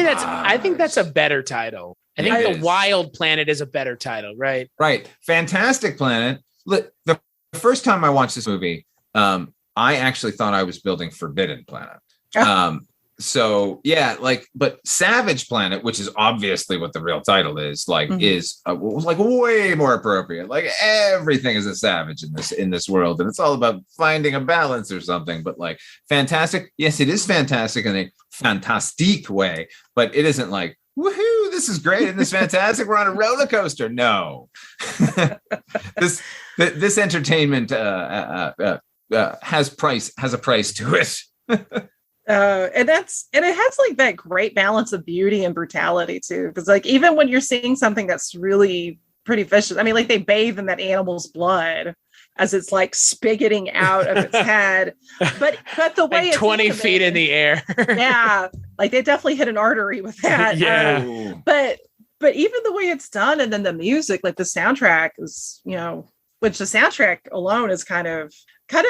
think that's a better title. I think The Wild Planet is a better title, right? Right. Fantastic Planet. Look, the first time I watched this movie, I actually thought I was building Forbidden Planet. So yeah, like, but Savage Planet, which is obviously what the real title is, like, is like way more appropriate. Like everything is a savage in this world, and it's all about finding a balance or something. But like fantastic, yes, it is fantastic in a fantastique way, but it isn't like woohoo, this is great and this fantastic. We're on a roller coaster. No, this entertainment has a price to it. And it has like that great balance of beauty and brutality too, because like even when you're seeing something that's really pretty vicious, I mean, like they bathe in that animal's blood as it's like spigoting out of its head, but the way like 20 feet in the air, yeah, like they definitely hit an artery with that. Yeah, but even the way it's done, and then the music, like the soundtrack is, you know, which the soundtrack alone is kind of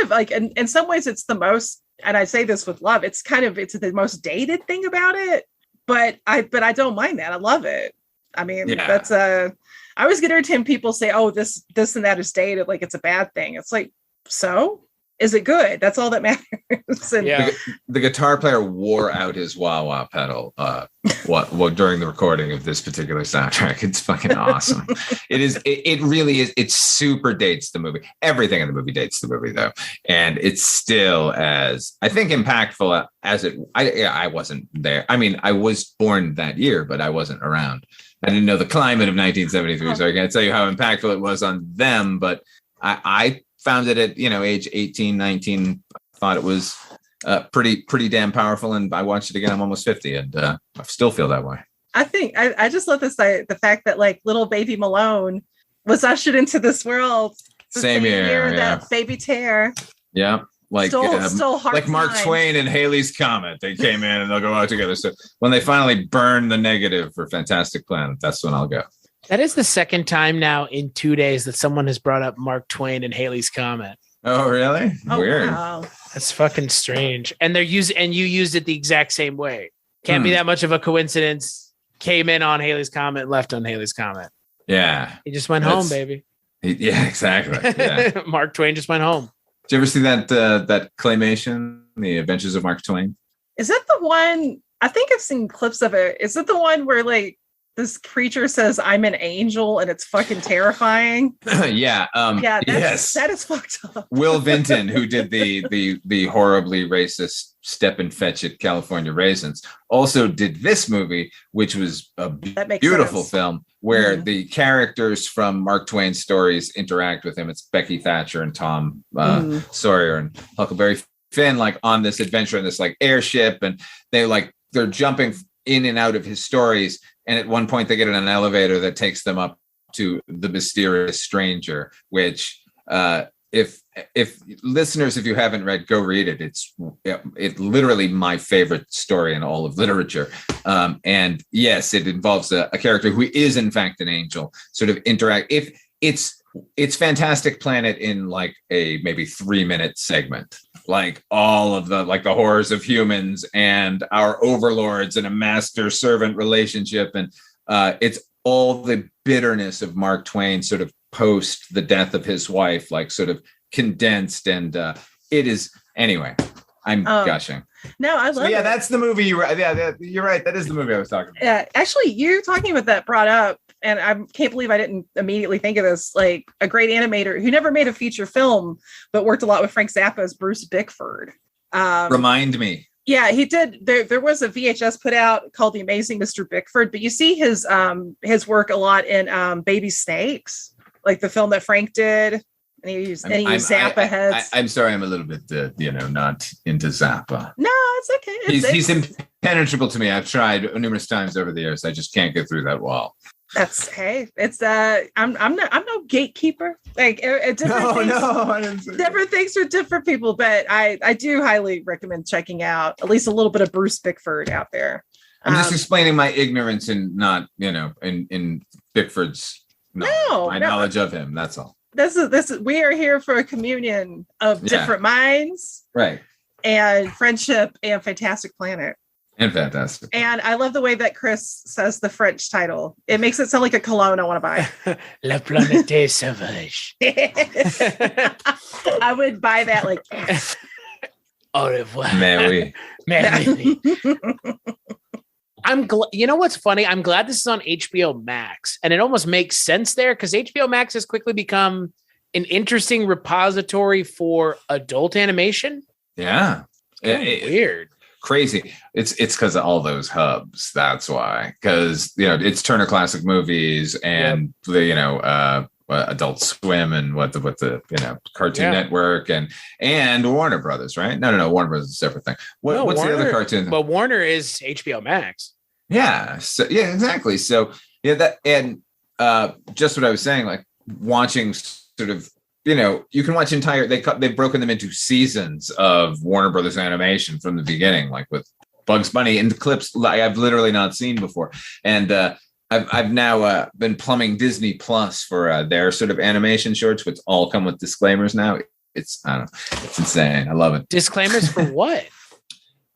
like in some ways it's the most. And I say this with love. It's the most dated thing about it, but I don't mind that. I love it. I mean, that's I always get irritated when people say, "Oh, this and that is dated," like it's a bad thing. It's like, so is it good? That's all that matters. And the guitar player wore out his wah-wah pedal during the recording of this particular soundtrack. It's fucking awesome. It really is. It super dates the movie. Everything in the movie dates the movie though. And it's still as, I think, impactful as it, I wasn't there. I mean, I was born that year, but I wasn't around. I didn't know the climate of 1973, so I can't tell you how impactful it was on them, but I found it at, age 18, 19, thought it was pretty damn powerful. And I watched it again. I'm almost 50 and I still feel that way. I think I just love the fact that like little baby Malone was ushered into this world. Same year that baby Terr. Yeah. Like, still hard like Mark Twain and Halley's Comet. They came in and they'll go out together. So when they finally burn the negative for Fantastic Planet, that's when I'll go. That is the second time now in 2 days that someone has brought up Mark Twain and Halley's Comet. Oh, really? Oh, weird. Wow. That's fucking strange. And you used it the exact same way. Can't be that much of a coincidence. Came in on Halley's Comet, left on Halley's Comet. Yeah. He just went home, baby. Yeah, exactly. Yeah. Mark Twain just went home. Did you ever see that claymation, The Adventures of Mark Twain? Is that the one? I think I've seen clips of it. Is it the one where like this creature says, "I'm an angel," and it's fucking terrifying? Yeah. Yes. That is fucked up. Will Vinton, who did the horribly racist Step and Fetch It California Raisins, also did this movie, which was a beautiful film where the characters from Mark Twain's stories interact with him. It's Becky Thatcher and Tom Sawyer and Huckleberry Finn, like on this adventure in this like airship, and they're jumping in and out of his stories. And at one point they get in an elevator that takes them up to the mysterious stranger, which if listeners, if you haven't read, go read it. It's literally my favorite story in all of literature. And yes, it involves a character who is in fact an angel, sort of interact. If it's Fantastic Planet in like a maybe 3-minute segment, like all of the horrors of humans and our overlords and a master servant relationship. And it's all the bitterness of Mark Twain sort of post the death of his wife, like sort of condensed. And it is, anyway, I'm gushing. No, I love it. Yeah, that's the movie. You're right. That is the movie I was talking about. Yeah, actually, you talking about that brought up, and I can't believe I didn't immediately think of this, like a great animator who never made a feature film, but worked a lot with Frank Zappa, is Bruce Bickford. Remind me. Yeah, he did. There was a VHS put out called The Amazing Mr. Bickford, but you see his work a lot in Baby Snakes, like the film that Frank did. And he used Zappa heads. I'm sorry, I'm a little bit, not into Zappa. No, it's okay. He's impenetrable to me. I've tried numerous times over the years. I just can't get through that wall. It's I'm no gatekeeper. Like different things for different people, but I do highly recommend checking out at least a little bit of Bruce Bickford out there. I'm just explaining my ignorance and not, in Bickford's knowledge of him. That's all. This is we are here for a communion of different minds. Right. and Friendship and Fantastic Planet. And Fantastic. And I love the way that Chris says the French title. It makes it sound like a cologne I want to buy. La Planète sauvage. I would buy that like. Au revoir. Mais oui. I'm glad. You know what's funny? I'm glad this is on HBO Max, and it almost makes sense there because HBO Max has quickly become an interesting repository for adult animation. Yeah, Weird. Crazy. It's because of all those hubs. That's why. Because it's Turner Classic Movies and the Adult Swim and what the Cartoon Network and Warner Brothers, right? No. Warner Brothers is a separate thing. What's Warner, the other cartoon? But Warner is HBO Max. Yeah. So yeah, exactly. So yeah, that and just what I was saying, like watching sort of. You can watch they've broken them into seasons of Warner Brothers animation from the beginning, like with Bugs Bunny and clips I've literally not seen before. And I've now been plumbing Disney Plus for their sort of animation shorts, which all come with disclaimers now. It's insane. I love it. Disclaimers for what?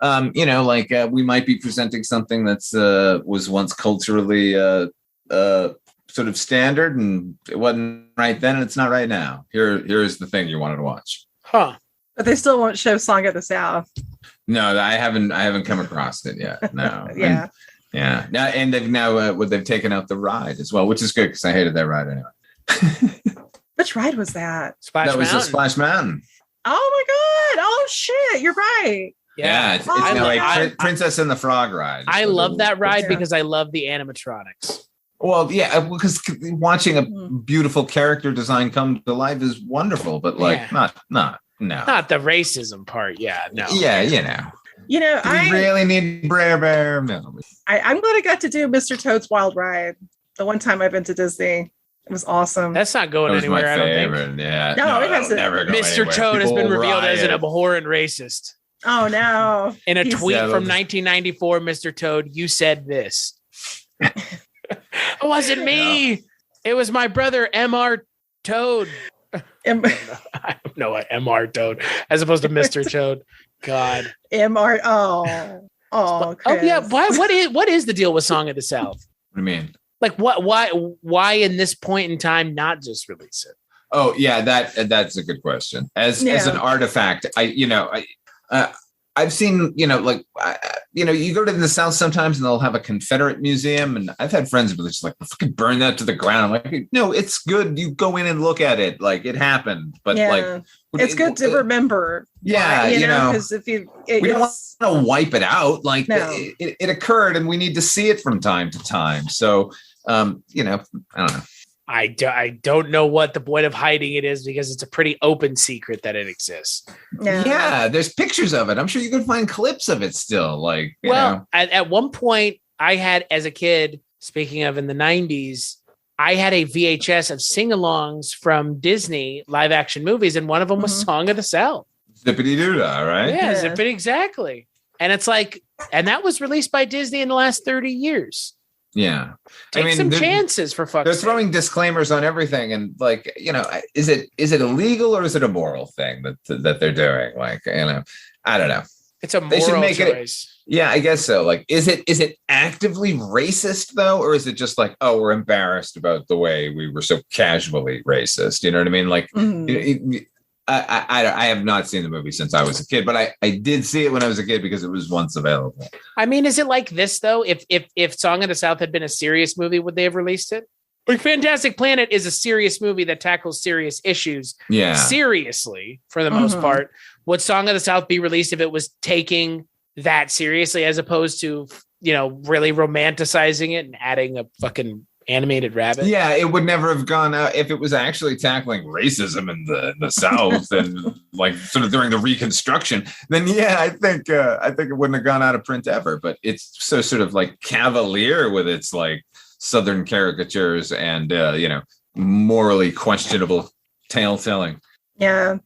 We might be presenting something that's was once culturally sort of standard, and it wasn't right then, and it's not right now. Here's the thing you wanted to watch. Huh. But they still won't show Song of the South. No, I haven't come across it yet. No. Yeah. Yeah. Now, and they've taken out the ride as well, which is good because I hated that ride anyway. Which ride was that? Splash that was Mountain. the Splash Mountain. Oh my God. Oh shit. You're right. Yeah, it's like Princess and the Frog ride. I love that ride because I love the animatronics. Well, yeah, because watching a beautiful character design come to life is wonderful, but not the racism part. Yeah, no. Yeah, I really need Brer Bear. No. I'm glad I got to do Mr. Toad's Wild Ride the one time I've been to Disney. It was awesome. That's not going anywhere. I don't think. Yeah, no, it hasn't. Mr. Toad has been revealed as an abhorrent racist. Oh no! In a tweet from 1994, Mr. Toad, you said this. It wasn't me. No. It was my brother, Mr. Toad. I don't know what Mr. Toad, as opposed to Mr. Toad. God. Mr. Oh, Chris. Yeah. What is the deal with Song of the South? What do you mean? Like why in this point in time not just release it? Oh yeah, that's a good question. As an artifact, I've seen, you go to the South sometimes and they'll have a Confederate museum. And I've had friends who are just like, fucking burn that to the ground. I'm like, no, it's good. You go in and look at it. Like it happened. But it's good to remember. Yeah. Because if we don't want to wipe it out. Like it occurred and we need to see it from time to time. So, I don't know. I don't know what the point of hiding it is because it's a pretty open secret that it exists. Yeah, there's pictures of it. I'm sure you can find clips of it still. Like, at one point I had, as a kid, speaking of in the 90s, I had a VHS of sing-alongs from Disney live action movies, and one of them was Song of the South. Zippity Doo-Dah, right? Yeah, Zippity, exactly. And it's like, and that was released by Disney in the last 30 years. Yeah. Take some chances for fuck's sake. They're throwing disclaimers on everything. And like, is it illegal or is it a moral thing that they're doing? Like, I don't know. It's a moral choice. Yeah, I guess so. Like, is it actively racist though? Or is it just like, oh, we're embarrassed about the way we were so casually racist? You know what I mean? Like, I have not seen the movie since I was a kid, but I did see it when I was a kid because it was once available. I mean, is it like this though? If Song of the South had been a serious movie, would they have released it? Like Fantastic Planet is a serious movie that tackles serious issues. Yeah. Seriously, for the most part. Would Song of the South be released if it was taking that seriously as opposed to, really romanticizing it and adding a fucking animated rabbit? Yeah, it would never have gone out if it was actually tackling racism in the South and like sort of during the Reconstruction. Then I think it wouldn't have gone out of print ever. But it's so sort of like cavalier with its like Southern caricatures and morally questionable tale telling. Yeah.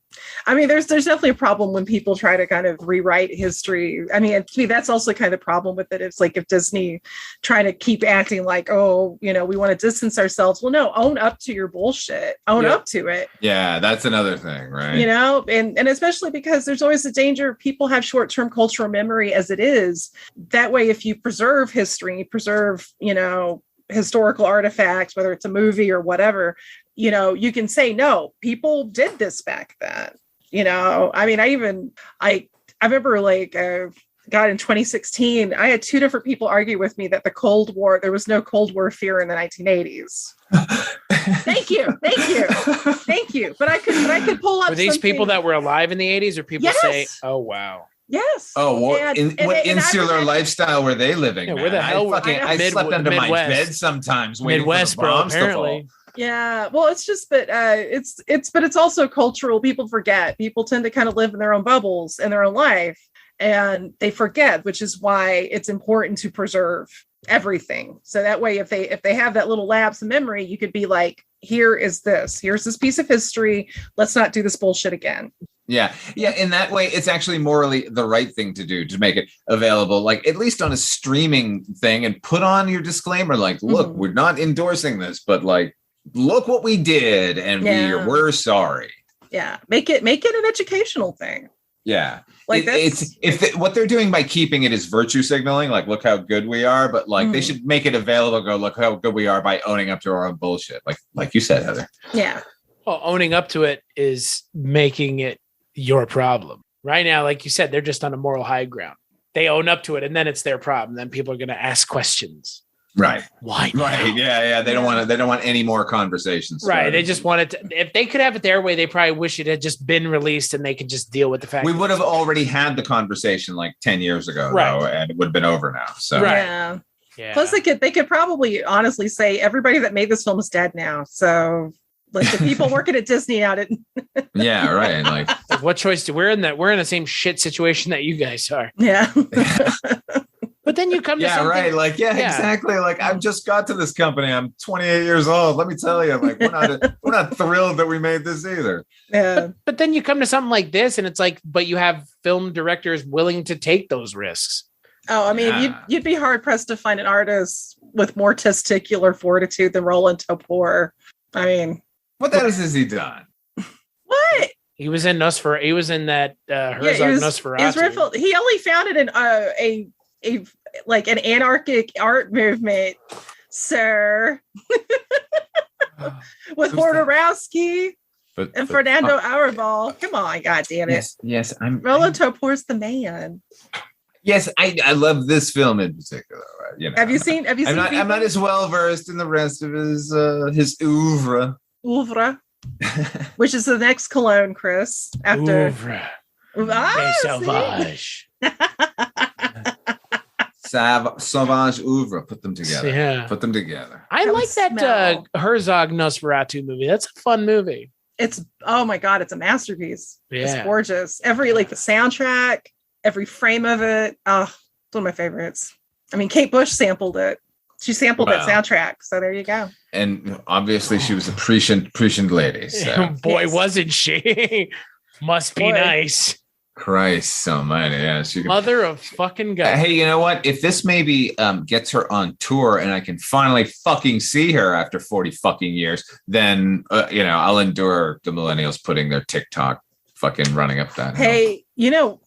I mean, there's definitely a problem when people try to kind of rewrite history. I mean, to me, that's also kind of the problem with it. It's like if Disney try to keep acting like, oh, we want to distance ourselves. Well, no, own up to your bullshit. Own up to it. Yeah, that's another thing, right? And especially because there's always a danger people have short-term cultural memory as it is. That way, if you preserve history, preserve, historical artifacts, whether it's a movie or whatever, you can say, no, people did this back then. I mean, I remember God, in 2016, I had two different people argue with me that there was no Cold War fear in the 1980s. Thank you. But I could pull up. Were these people that were alive in the 80s, or people say, "Oh wow"? Yes. Oh, what insular lifestyle were they living? Yeah, where the hell? I slept under my bed sometimes. Midwest, bro. Apparently. Yeah, well, it's just, but it's also cultural. People forget. People tend to kind of live in their own bubbles in their own life, and they forget, which is why it's important to preserve everything. So that way, if they have that little lapse of memory, you could be like, here's this piece of history. Let's not do this bullshit again. Yeah. In that way, it's actually morally the right thing to do, to make it available, like at least on a streaming thing, and put on your disclaimer, like, look, we're not endorsing this, but like, look what we did, and we're sorry. Yeah, make it an educational thing. Yeah, like what they're doing by keeping it is virtue signaling. Like, look how good we are, but like they should make it available. Go, look how good we are by owning up to our own bullshit. Like you said, Heather. Yeah. Well, owning up to it is making it your problem. Right now, like you said, they're just on a moral high ground. They own up to it, and then it's their problem. Then people are going to ask questions. Right. Why? Right. Yeah. They don't want any more conversations started. Right. They just want it to, if they could have it their way, they probably wish it had just been released and they could just deal with the fact. We would have already had the conversation like 10 years ago, though, and it would have been over now. So yeah. Plus they could probably honestly say everybody that made this film is dead now. So like the people working at Disney now didn't. Yeah, right. Like what choice we're in the same shit situation that you guys are. Yeah. But then you come to something. Right. Like, exactly. Like, I've just got to this company. I'm 28 years old. Let me tell you, like, we're not thrilled that we made this either. Yeah. But then you come to something like this, and it's like, but you have film directors willing to take those risks. Oh, I mean, you'd be hard pressed to find an artist with more testicular fortitude than Roland Topor. I mean, what the hell has he done? What? He was in Nosferatu. He was in that Herzog Nosferatu. He only founded an anarchic art movement, sir, with Hortorowski and Fernando Arrabal. Come on, God damn it! Yes, Roland Topor's the man. Yes, I love this film in particular. Have you seen? I'm not as well versed in the rest of his oeuvre. Which is the next Cologne, Chris. After Sauvage. Sauvage oeuvre. Put them together. Yeah. Put them together. I like that Herzog Nosferatu movie. That's a fun movie. Oh my God, it's a masterpiece. Yeah. It's gorgeous. The soundtrack, every frame of it. Oh, it's one of my favorites. I mean, Kate Bush sampled it. She sampled that soundtrack. So there you go. And obviously she was a prescient lady. So. Boy, wasn't she? Must be nice. Christ almighty. Yeah. Mother of fucking God. Hey, you know what? If this maybe gets her on tour and I can finally fucking see her after 40 fucking years, then, I'll endure the millennials putting their TikTok fucking running up that hill. Hey,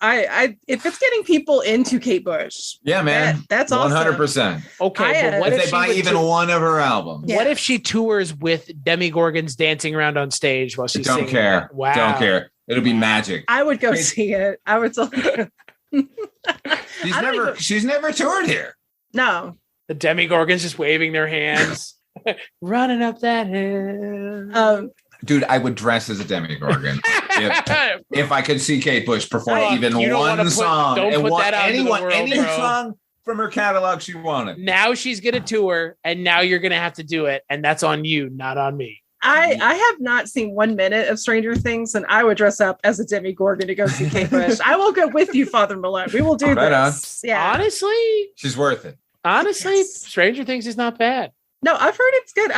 I if it's getting people into Kate Bush, yeah, man, that's awesome. 100%. Okay, but what if they buy even one of her albums? Yeah. What if she tours with Demigorgons dancing around on stage while she's singing? Don't care. That? Wow. Don't care. It'll be magic. I would go see it. I would. She's never toured here. No. The Demigorgons just waving their hands, running up that hill. Dude, I would dress as a Demigorgon if I could see Kate Bush perform even one song. Don't put that out into the world, any bro. song from her catalog she wanted. Now she's gonna tour, and now you're gonna have to do it, and that's on you, not on me. I have not seen 1 minute of Stranger Things, and I would dress up as a Demigorgon to go see Kate Bush. I will go with you, Father Malone. We will do this. On. Yeah. Honestly, she's worth it. Honestly, Stranger Things is not bad. No, I've heard it's good.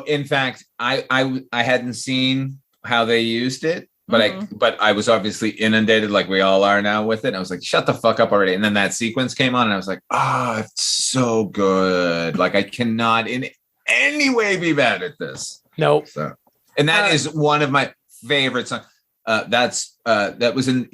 In fact, I hadn't seen how they used it, but I was obviously inundated like we all are now with it. I was like, shut the fuck up already. And then that sequence came on and I was like, it's so good. Like I cannot in any way be bad at this. Nope. So, and that is one of my favorite songs. That was in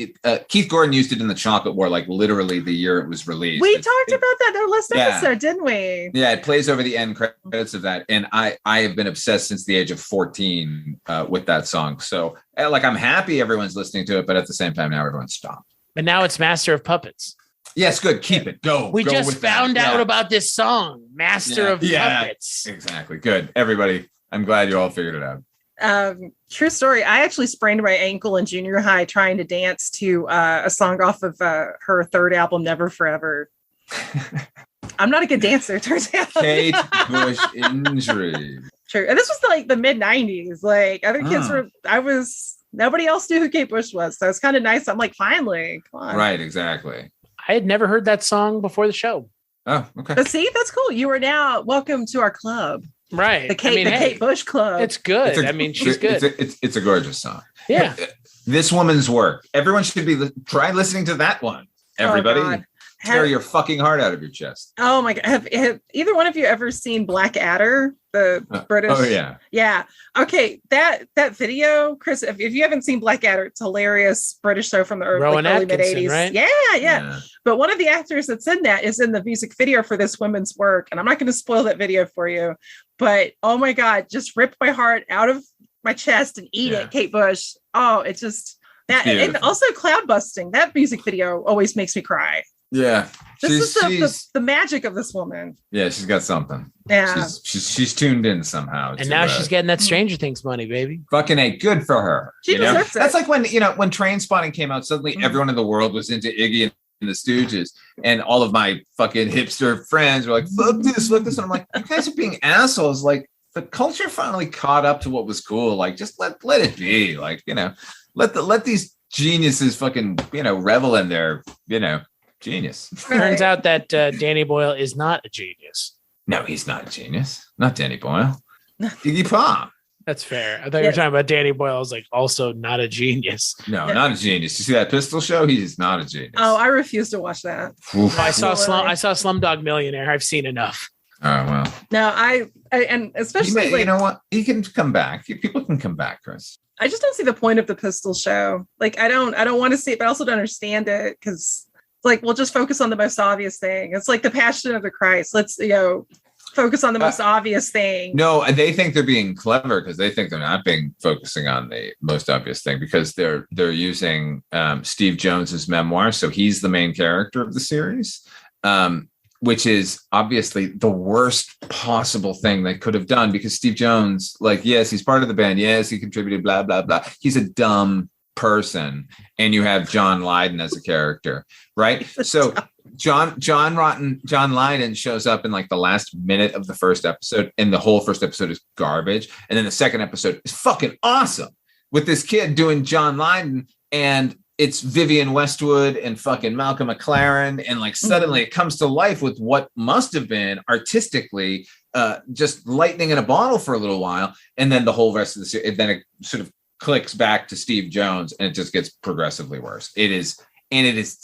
Keith Gordon used it in the Chocolate War, like literally the year it was released. We talked about that in our last episode, didn't we? Yeah, it plays over the end credits of that, and I have been obsessed since the age of 14 with that song. So like I'm happy everyone's listening to it, but at the same time now everyone's stopped. And now it's Master of Puppets. Yes, good. Keep it. Go. We just found out about this song, Master of Puppets. Exactly. Good. Everybody, I'm glad you all figured it out. True story. I actually sprained my ankle in junior high trying to dance to a song off of her third album, Never Forever. I'm not a good dancer, it turns out. Kate Bush injury. True. And this was like the mid 90s. Like other kids nobody else knew who Kate Bush was. So it's kind of nice. I'm like, finally, come on. Right, exactly. I had never heard that song before the show. Oh, okay. But see, that's cool. You are now welcome to our club. Right. The Kate Bush Club. It's good. She's good. It's a gorgeous song. Yeah. This woman's work. Everyone should try listening to that one. Everybody. Tear your fucking heart out of your chest. Oh my God. Have either one of you ever seen Blackadder? The British. Oh yeah. Yeah. Okay. That video, Chris, if you haven't seen Blackadder, it's a hilarious British show from the early mid 80s. Right? Yeah. But one of the actors that's in that is in the music video for this women's work. And I'm not going to spoil that video for you, but oh my God, just ripped my heart out of my chest and eat it, Kate Bush. Oh, it's just that. And also Cloud Busting. That music video always makes me cry. Yeah. This is the magic of this woman. Yeah, she's got something. Yeah. She's tuned in somehow. And now she's getting that Stranger Things money, baby. Fucking A, good for her. She deserves it. That's like when Trainspotting came out, suddenly everyone in the world was into Iggy and the Stooges. And all of my fucking hipster friends were like, fuck this. And I'm like, you guys are being assholes. Like the culture finally caught up to what was cool. Like just let it be. Like, let these geniuses fucking, revel in their, genius. Turns out that Danny Boyle is not a genius. No, he's not a genius. Not Danny Boyle. Iggy Pop. That's fair. I thought you were talking about Danny Boyle. I was like, also not a genius. No, not a genius. You see that Pistol Show? He is not a genius. Oh, I refuse to watch that. I saw Slumdog Millionaire. I've seen enough. Oh well. No, I and especially you know what? He can come back. People can come back, Chris. I just don't see the point of the Pistol Show. Like I don't want to see it, but I also don't understand it because like we'll just focus on the most obvious thing. It's like the Passion of the Christ. Let's focus on the most obvious thing. No, they think they're being clever because they think they're not focusing on the most obvious thing because they're using Steve Jones's memoir, so he's the main character of the series, which is obviously the worst possible thing they could have done because Steve Jones, like, yes, he's part of the band, yes, he contributed, blah blah blah. He's a dumb person, and you have John Lydon as a character, right? So John Lydon shows up in like the last minute of the first episode, and the whole first episode is garbage, and then the second episode is fucking awesome with this kid doing John Lydon, and it's Vivienne Westwood and fucking Malcolm McLaren, and like suddenly it comes to life with what must have been artistically just lightning in a bottle for a little while, and then the whole rest of the series, then it sort of clicks back to Steve Jones, and it just gets progressively worse. It is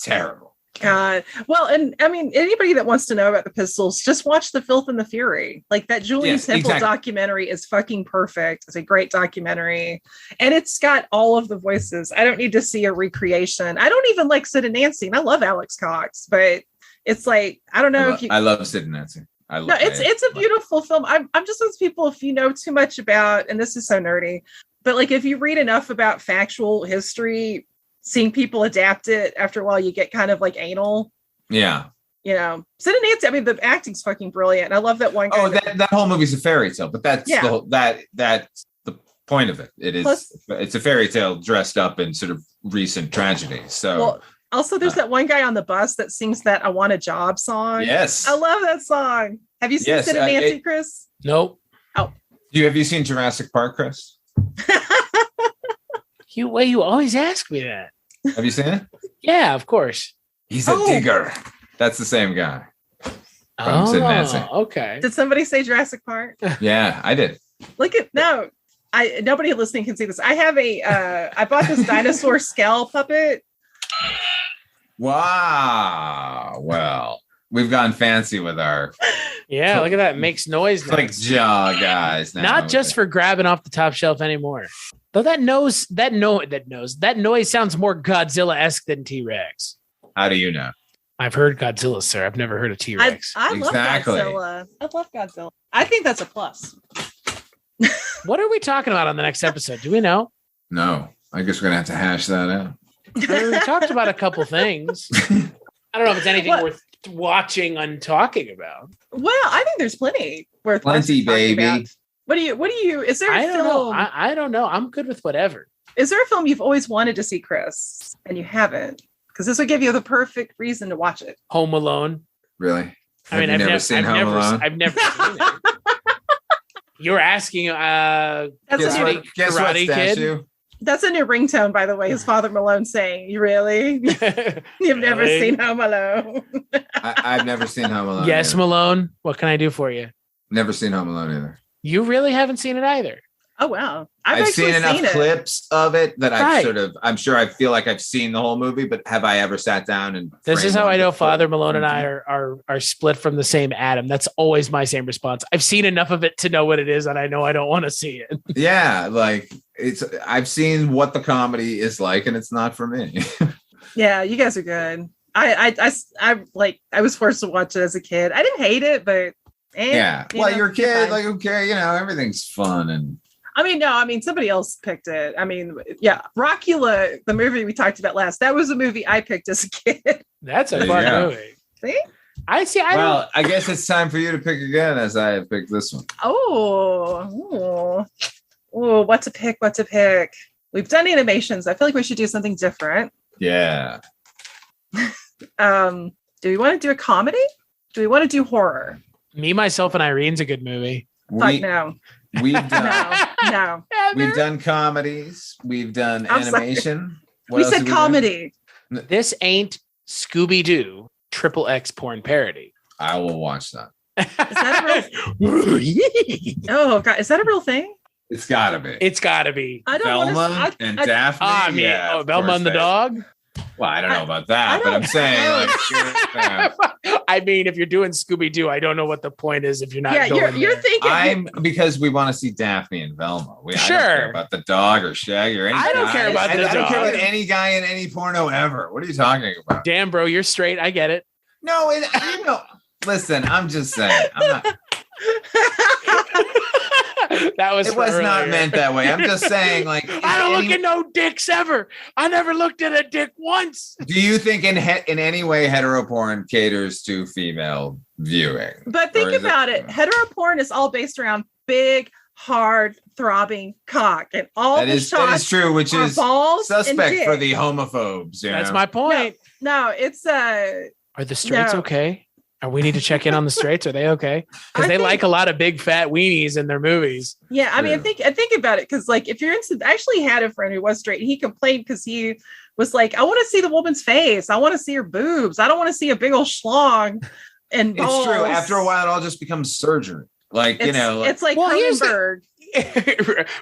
terrible. God. Well, and I mean, anybody that wants to know about the Pistols, just watch The Filth and the Fury. Like that Julian Temple documentary is fucking perfect. It's a great documentary. And it's got all of the voices. I don't need to see a recreation. I don't even like Sid and Nancy. And I love Alex Cox, but it's like, I don't know. I love Sid and Nancy. It's a beautiful film. I'm just those people, if you know too much about, and this is so nerdy, but like if you read enough about factual history, seeing people adapt it after a while, you get kind of like anal. Yeah. Sid and Nancy, I mean, the acting's fucking brilliant. And I love that one guy. Oh, that whole movie's a fairy tale, but that's that's the point of it. It's a fairy tale dressed up in sort of recent tragedy. So also there's that one guy on the bus that sings that I Want a Job song. Yes. I love that song. Have you seen Sid and Nancy, Chris? Nope. Oh. Have you seen Jurassic Park, Chris? You always ask me that. Have you seen it? Yeah, of course. He's a digger. That's the same guy. From Sid and Nancy. Okay. Did somebody say Jurassic Park? Yeah, I did. Look at no. nobody listening can see this. I have I bought this dinosaur skull puppet. Wow. Well, we've gone fancy with our. Yeah, look at that. It makes noise now. Like jaw guys. Now. Not just for grabbing off the top shelf anymore. Though that noise sounds more Godzilla-esque than T-Rex. How do you know? I've heard Godzilla, sir. I've never heard of T-Rex. I love Godzilla. I love Godzilla. I think that's a plus. What are we talking about on the next episode? Do we know? No. I guess we're going to have to hash that out. We talked about a couple things. I don't know if it's anything worth watching and talking about. Well, I think there's plenty worth plenty, baby. About. What do you? Is there? I don't know. I'm good with whatever. Is there a film you've always wanted to see, Chris, and you haven't? Because this would give you the perfect reason to watch it. Home Alone. Really? I've never seen it. You're asking. That's guess what, Kid. That's a new ringtone, by the way. His father Malone saying, "You really? You've never seen Home Alone?" I've never seen Home Alone. Yes, either. Malone. What can I do for you? Never seen Home Alone either. You really haven't seen it either. Oh wow! I've seen enough clips of it that I'm sure I feel like I've seen the whole movie, but have I ever sat down and? This is how I know Father Malone and I are split from the same atom. That's always my same response. I've seen enough of it to know what it is, and I know I don't want to see it. Yeah, like I've seen what the comedy is like, and it's not for me. Yeah, you guys are good. I was forced to watch it as a kid. I didn't hate it, but you're a kid, like who cares? Everything's fun and. Somebody else picked it. Rockula, the movie we talked about last, that was a movie I picked as a kid. That's a fun movie. See? I guess it's time for you to pick again as I have picked this one. Oh, what to pick? We've done animations. I feel like we should do something different. Yeah. Do we want to do a comedy? Do we want to do horror? Me, Myself, and Irene's a good movie. Fuck no. We've done no. We've done comedies. We've done animation. We said comedy. This ain't Scooby-Doo XXX porn parody. I will watch that. Is that a real? Oh God, is that a real thing? It's gotta be. I don't Velma and Daphne. Velma and the dog. Well, I don't know about that, but I'm saying, if you're doing Scooby-Doo, I don't know what the point is if you're not. Yeah, you're thinking. Because we want to see Daphne and Velma. I don't care about the dog or Shaggy or anything. I don't care about the dog. I don't care about any guy in any porno ever. What are you talking about? Damn, bro, you're straight. I get it. No, listen, I'm just saying. I'm not. It was not meant that way. I'm just saying, I don't look at no dicks ever. I never looked at a dick once. Do you think in any way hetero porn caters to female viewing? But think about it. Hetero porn is all based around big, hard, throbbing cock, and all that is true, which is suspect for the homophobes. That's my point. No, it's Are the straights okay? We need to check in on the straights. Are they okay? Because they like a lot of big fat weenies in their movies. Yeah, I think about it because, if you're into, I actually had a friend who was straight. And he complained because he was like, "I want to see the woman's face. I want to see her boobs. I don't want to see a big old schlong." And balls. It's true. After a while, it all just becomes surgery. It's like Cronenberg.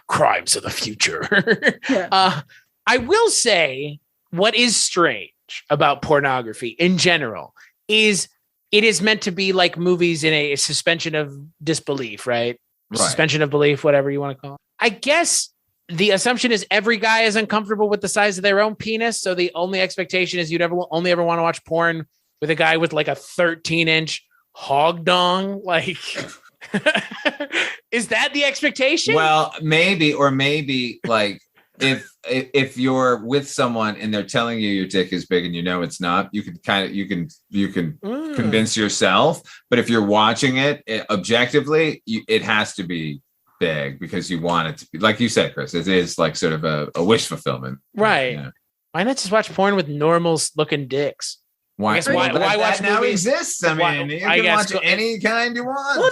Crimes of the future. Yeah. I will say, what is strange about pornography in general is. It is meant to be like movies in a suspension of disbelief, right? Suspension of belief, whatever you want to call it. I guess the assumption is every guy is uncomfortable with the size of their own penis. So the only expectation is you'd only ever want to watch porn with a guy with like a 13-inch hog dong. Is that the expectation? Well, maybe if you're with someone and they're telling you your dick is big and it's not, you can convince yourself. But if you're watching it objectively, it has to be big because you want it to be, like you said, Chris. It is like sort of a wish fulfillment, right? Yeah. Why not just watch porn with normal looking dicks? Why watch now movies? Exists? You can watch any kind you want. Well,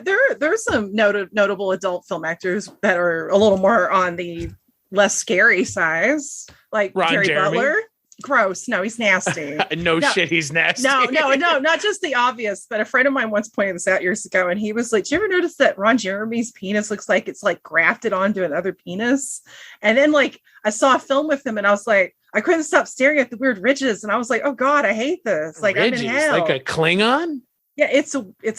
no, there's some notable adult film actors that are a little more on the less scary size, like Jerry Butler. gross. No, he's nasty. No shit, he's nasty. No, not just the obvious, but a friend of mine once pointed this out years ago, and he was like, "Do you ever notice that Ron Jeremy's penis looks like it's like grafted onto another penis?" And then like I saw a film with him, and I was like, I couldn't stop staring at the weird ridges, and I was like, "Oh God, I hate this!" Like ridges, I'm in hell. like a Klingon. Yeah, it's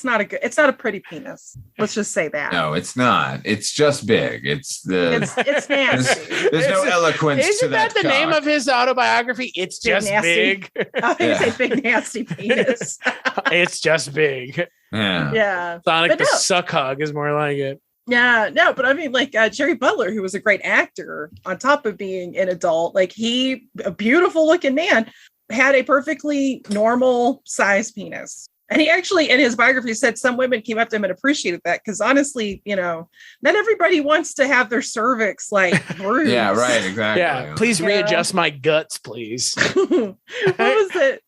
not a pretty penis. Let's just say that. No, it's not. It's just big. It's nasty. There's no eloquence Isn't to that. The name of his autobiography? It's big just nasty. big. Oh, you say big nasty penis. It's just big. Yeah. Sonic the Suck Hog is more like it. Yeah, no, but I mean, like Jerry Butler, who was a great actor, on top of being an adult, like a beautiful looking man, had a perfectly normal size penis. And he actually, in his biography, said some women came up to him and appreciated that because honestly, not everybody wants to have their cervix like bruised. Yeah, right, exactly. Yeah, please readjust my guts, please. What was it?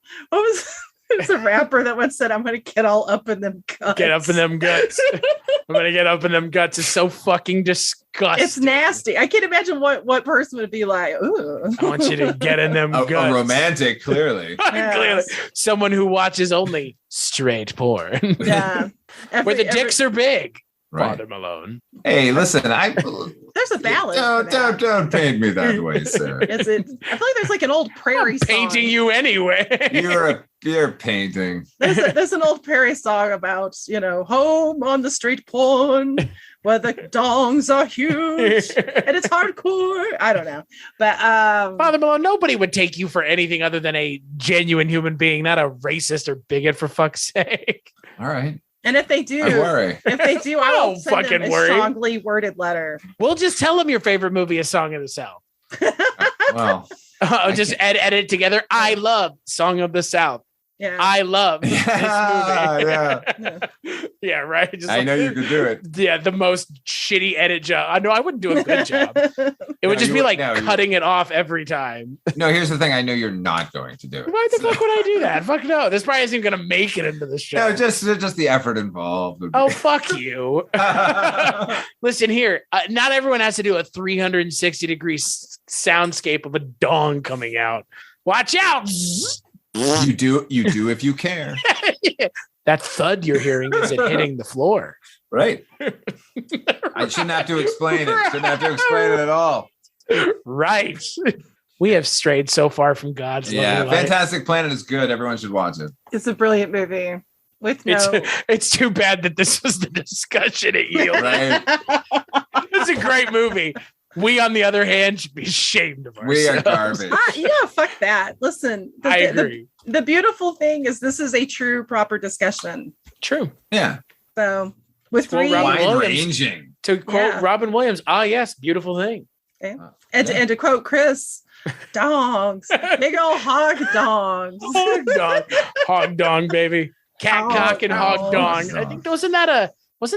There's a rapper that once said, "I'm going to get all up in them guts." Get up in them guts. I'm going to get up in them guts. It's so fucking disgusting. It's nasty. I can't imagine what person would be like, ooh. I want you to get in them guts. A romantic, clearly. Clearly. Someone who watches only straight porn. Yeah. Where the dicks are big. Right. Father Malone. Hey, listen, there's a balance. Don't paint me that way, sir. Is it? I feel like there's like an old Prairie song. Painting you anyway. You're painting. There's an old Prairie song about, home on the street porn where the dongs are huge and it's hardcore. I don't know. But Father Malone, nobody would take you for anything other than a genuine human being, not a racist or bigot, for fuck's sake. All right. And if they do, I worry. I will send them a strongly worded letter. We'll just tell them your favorite movie is Song of the South. Well, just edit it together. I love Song of the South. Yeah. I love this movie. Yeah. Yeah, right. Just I know you could do it. Yeah, the most shitty edit job. I know I wouldn't do a good job. It would just be like cutting it off every time. No, here's the thing. I know you're not going to do it. Why the fuck would I do that? Fuck no. This probably isn't going to make it into the show. No, just the effort involved. Oh, fuck you. Listen here. Not everyone has to do a 360-degree soundscape of a dong coming out. Watch out. You do if you care. That thud you're hearing is it hitting the floor. Right. I shouldn't have to explain it. Shouldn't have to explain it at all. Right. We have strayed so far from God's lovely life. Fantastic Planet is good. Everyone should watch it. It's a brilliant movie. It's too bad that this was the discussion it yielded. Right. It's a great movie. We, on the other hand, should be ashamed of ourselves. We are garbage. Fuck that. Listen, I agree. The beautiful thing is this is a true, proper discussion. True. Yeah. So with three wide-ranging. To quote Robin Williams, yes, beautiful thing. Okay. And to quote Chris, dogs, big old hog dogs. Hog dong, baby. Cat cock and hog dong. I think wasn't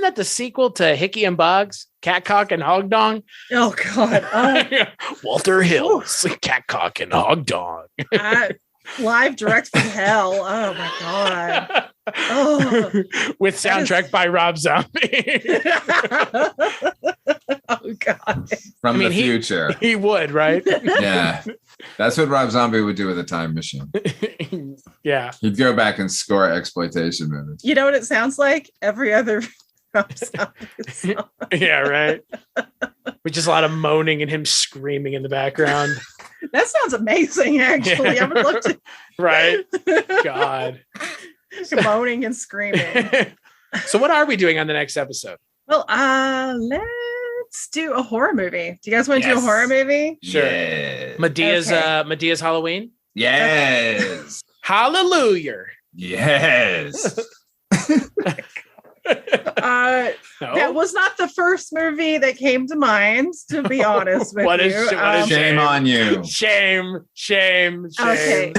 that the sequel to Hickey and Boggs? Cat cock and hog dong. Oh God. Walter Hill's Cat cock and hog dong. Live direct from hell. Oh my God. Oh. With soundtrack by Rob Zombie. Oh God. From the future. He would, right? Yeah. That's what Rob Zombie would do with a time machine. Yeah. He'd go back and score exploitation movies. You know what it sounds like? Every other Rob Zombie song. Yeah, right. With just a lot of moaning and him screaming in the background. That sounds amazing, actually. Yeah. I would love to. Right? God. Moaning and screaming. So what are we doing on the next episode? Well, let's do a horror movie. Do you guys want to do a horror movie? Sure. Yes. Medea's Halloween? Yes. Hallelujah. Yes. No? That was not the first movie that came to mind, to be honest with you. Shame on you. Shame. Okay.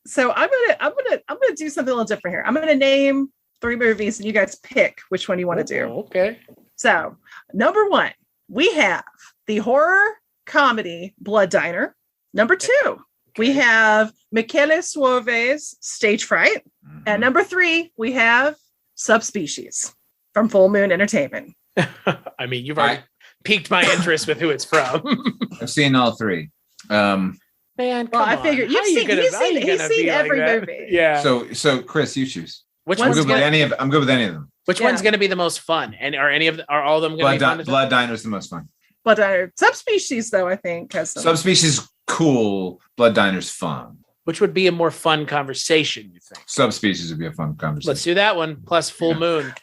So I'm gonna do something a little different here. I'm gonna name 3 movies and you guys pick which one you want to do. Okay. So number 1, we have the horror comedy Blood Diner. Number 2, we have Michele Soave's Stage Fright. Mm-hmm. And number 3, we have Subspecies from Full Moon Entertainment. I mean, you've already piqued my interest with who it's from. I've seen all 3. Man, Well, I come figured on. How you gonna- how you he's gonna seen be like every that? movie. Yeah. So Chris, you choose. Which I'm one's good with gonna, any of. I'm good with any of them. which Yeah. one's going to be the most fun? And are all of them going to be fun? Blood Diner's the most fun. Blood Diner. Subspecies, though, I think has some. Subspecies cool. Blood Diner's fun. Which would be a more fun conversation, you think? Subspecies would be a fun conversation. Let's do that one. Plus Full Moon.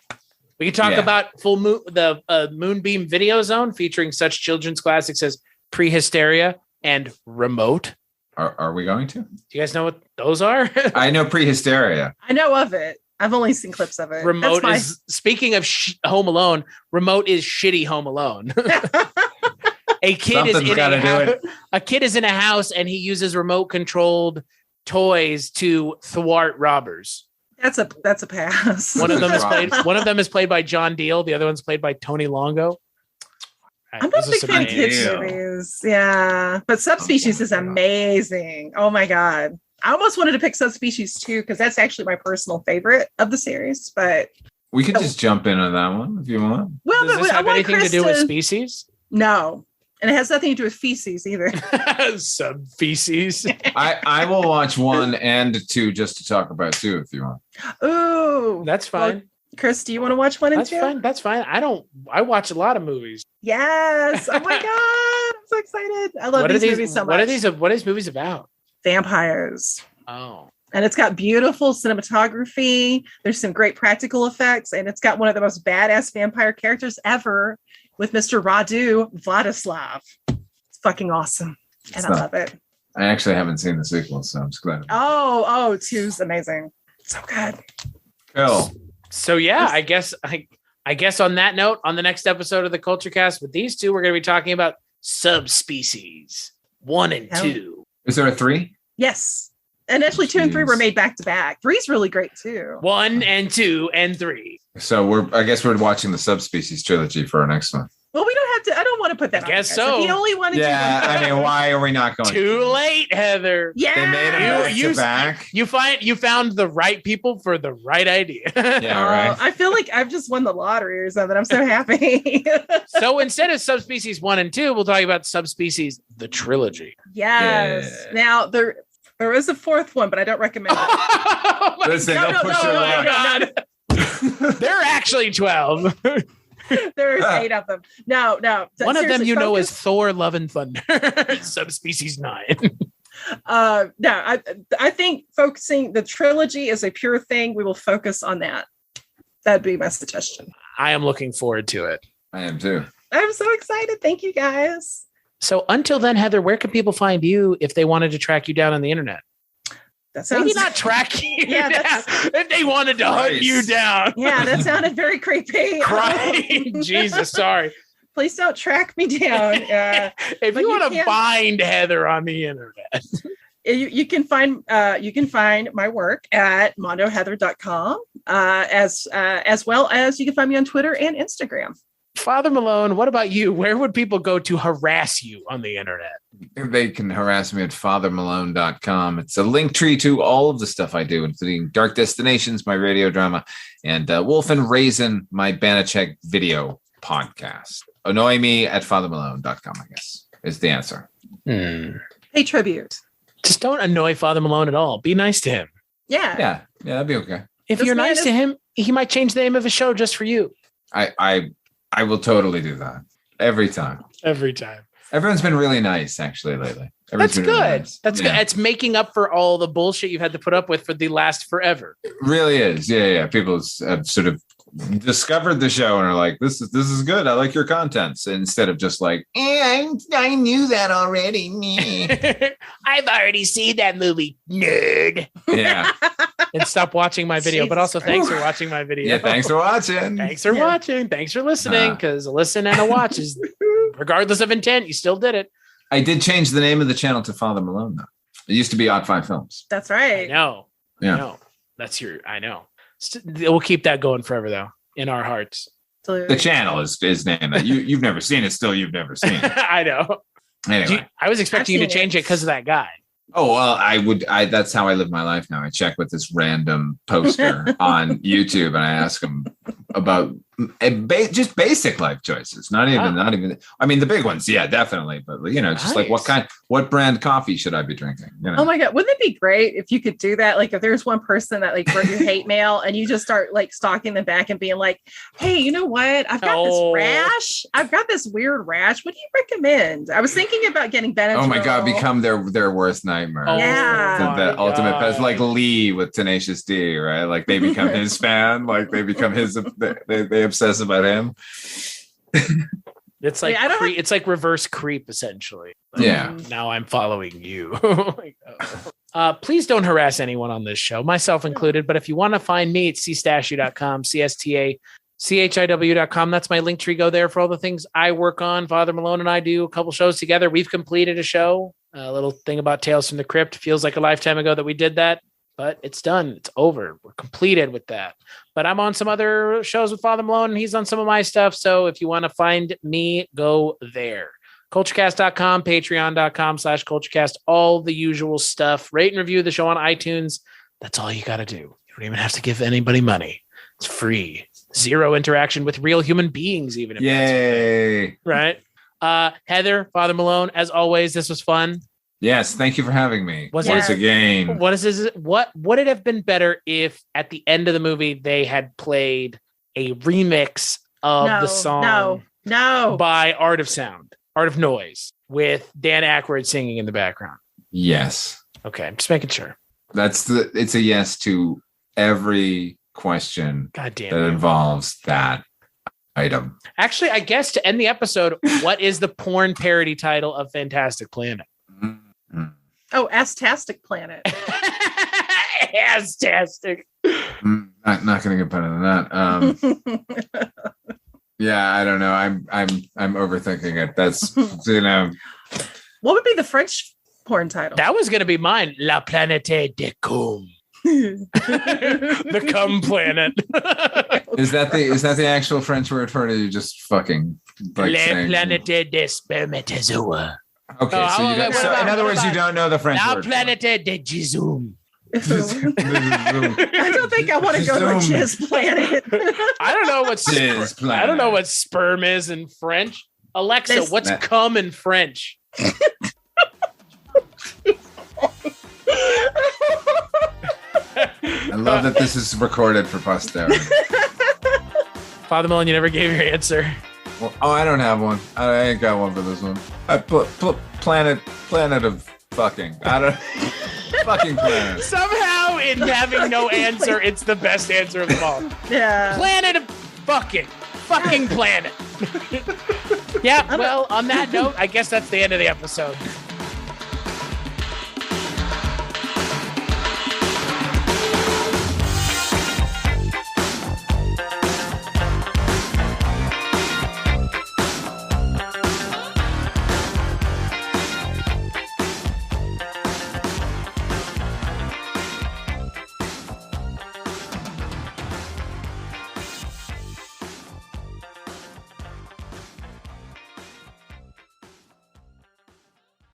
We can talk about Full Moon, the Moonbeam Video Zone featuring such children's classics as Prehysteria and Remote. Are we going to? Do you guys know what those are? I know Prehysteria. I know of it. I've only seen clips of it. Remote is, speaking of Home Alone, Remote is shitty Home Alone. A kid is in a house and he uses remote controlled toys to thwart robbers. That's a pass. One of them is played by John Deal. The other one's played by Tony Longo. I'm not a big fan of kids movies. Yeah. But Subspecies is amazing. Oh my God. I almost wanted to pick Subspecies too, because that's actually my personal favorite of the series. But we could just jump in on that one if you want. Well, does this have anything to do with species? No. And it has nothing to do with feces either. Subfeces. I will watch 1 and 2 just to talk about 2 if you want. Ooh. That's fine. Well, Chris, do you want to watch 1 and 2? That's fine. I watch a lot of movies. Yes. Oh my God. I'm so excited. I love these movies so much. What are these movies about? Vampires. Oh. And it's got beautiful cinematography. There's some great practical effects. And it's got one of the most badass vampire characters ever with Mr. Radu Vladislav. It's fucking awesome. And I love it. I actually haven't seen the sequel, so I'm just glad. Oh, 2's amazing. So good. Cool. So yeah, I guess on that note, on the next episode of the Kulturecast with these two, we're going to be talking about subspecies 1 and 2. Is there a 3? Yes. And actually 2 and 3 were made back to back. 3's really great too. 1 and 2 and 3. So I guess we're watching the Subspecies trilogy for our next one. Well, we don't have to. I don't want to put that. I guess on so. If you only want to. Yeah, I mean, why are we not going? Too late, Heather. Yeah, they made them back. You found the right people for the right idea. Yeah, right. I feel like I've just won the lottery or something. I'm so happy. So instead of Subspecies 1 and 2, we'll talk about Subspecies the trilogy. Yes. Yeah. Now there is a 4th one, but I don't recommend it. Listen, don't push your luck. There are actually 12. There's 8 of them. No. One of them is Thor: Love and Thunder. Subspecies 9. No, I think focusing the trilogy is a pure thing. We will focus on that. That'd be my suggestion. I am looking forward to it. I am too. I'm so excited. Thank you guys. So until then, Heather, where can people find you if they wanted to track you down on the internet? That sounds maybe not track you down, if they wanted to hunt you down. Yeah, that sounded very creepy. Jesus, sorry. Please don't track me down. If you want to find Heather on the internet, you can find my work at mondoheather.com, as well as you can find me on Twitter and Instagram. Father Malone, what about you? Where would people go to harass you on the internet? They can harass me at fathermalone.com. It's a link tree to all of the stuff I do, including Dark Destinations, my radio drama, and Wolf and Raisin, my Banachek video podcast. Annoy me at fathermalone.com, I guess, is the answer. Pay tribute. Just don't annoy Father Malone at all. Be nice to him. Yeah, that'd be okay. If you're nice to him, he might change the name of his show just for you. I will totally do that every time. Everyone's been really nice, actually, lately. That's good. Really nice. That's good. It's making up for all the bullshit you've had to put up with for the last forever. It really is. Yeah. People have sort of discovered the show and are like, this is good. I like your contents. Instead of just like, I knew that already. Me. I've already seen that movie, nerd. Yeah. And stop watching my video. But also, thanks for watching my video. Yeah, thanks for watching. Thanks for watching. Thanks for listening. Because a listen and a watch is, regardless of intent, you still did it. I did change the name of the channel to Father Malone, though. It used to be Odd 5 Films. That's right. I know. Yeah. No, I know. We'll keep that going forever, though, in our hearts. The channel is named that. You've never seen it. Still, you've never seen it. I know. Anyway. I was expecting you to change it because of that guy. Oh, well, that's how I live my life now. I check with this random poster on YouTube and I ask him about just basic life choices. Not even. I mean, the big ones, yeah, definitely. But just like what brand coffee should I be drinking? Oh my God, wouldn't it be great if you could do that? Like, if there's one person that like wrote your hate mail, and you just start like stalking them back and being like, "Hey, you know what? I've got this rash. I've got this weird rash. What do you recommend? I was thinking about getting Benadryl." Oh my God, become their worst nightmare. Yeah, the ultimate pest, like Lee with Tenacious D, right? Like they become his fan. Like they become his. They obsess about him. It's like it's like reverse creep, essentially. Like, yeah. Now I'm following you. Please don't harass anyone on this show, myself included. But if you want to find me, it's cstachiw.com, CSTACHIW.com. That's my link tree. Go there for all the things I work on. Father Malone and I do a couple shows together. We've completed a show, a little thing about Tales from the Crypt. Feels like a lifetime ago that we did that. But it's done. It's over. We're completed with that. But I'm on some other shows with Father Malone, and he's on some of my stuff. So if you want to find me, go there. Kulturecast.com, patreon.com/Kulturecast, all the usual stuff. Rate and review the show on iTunes. That's all you got to do. You don't even have to give anybody money. It's free. Zero interaction with real human beings, even if Yay. Right? Heather, Father Malone, as always, this was fun. Yes, thank you for having me once again. What is this? What would it have been better if at the end of the movie they had played a remix of the song by Art of Noise, with Dan Aykroyd singing in the background? Yes. Okay, I'm just making sure. It's a yes to every question that involves that item. Actually, I guess to end the episode, what is the porn parody title of Fantastic Planet? Oh, Astastic Planet. Astastic. Not going to get better than that. Yeah, I don't know. I'm overthinking it. That's What would be the French porn title? That was going to be mine. La Planète de Cum. The cum planet. Is that the actual French word for it? Or you just fucking like La Planète de Spermatozoa. Okay, so in other words, you don't know the French word. La Planète de Jizum. I don't think I want to go to a jizz planet. I don't know what sperm is in French. Alexa, what's cum in French? I love that this is recorded for posterity. Father Malone, you never gave your answer. Well, I don't have one. I ain't got one for this one. Planet of fucking. I don't. Fucking planet. Somehow, in having no answer, it's the best answer of them all. Yeah. Planet of fucking planet. Yeah. Well, on that note, I guess that's the end of the episode.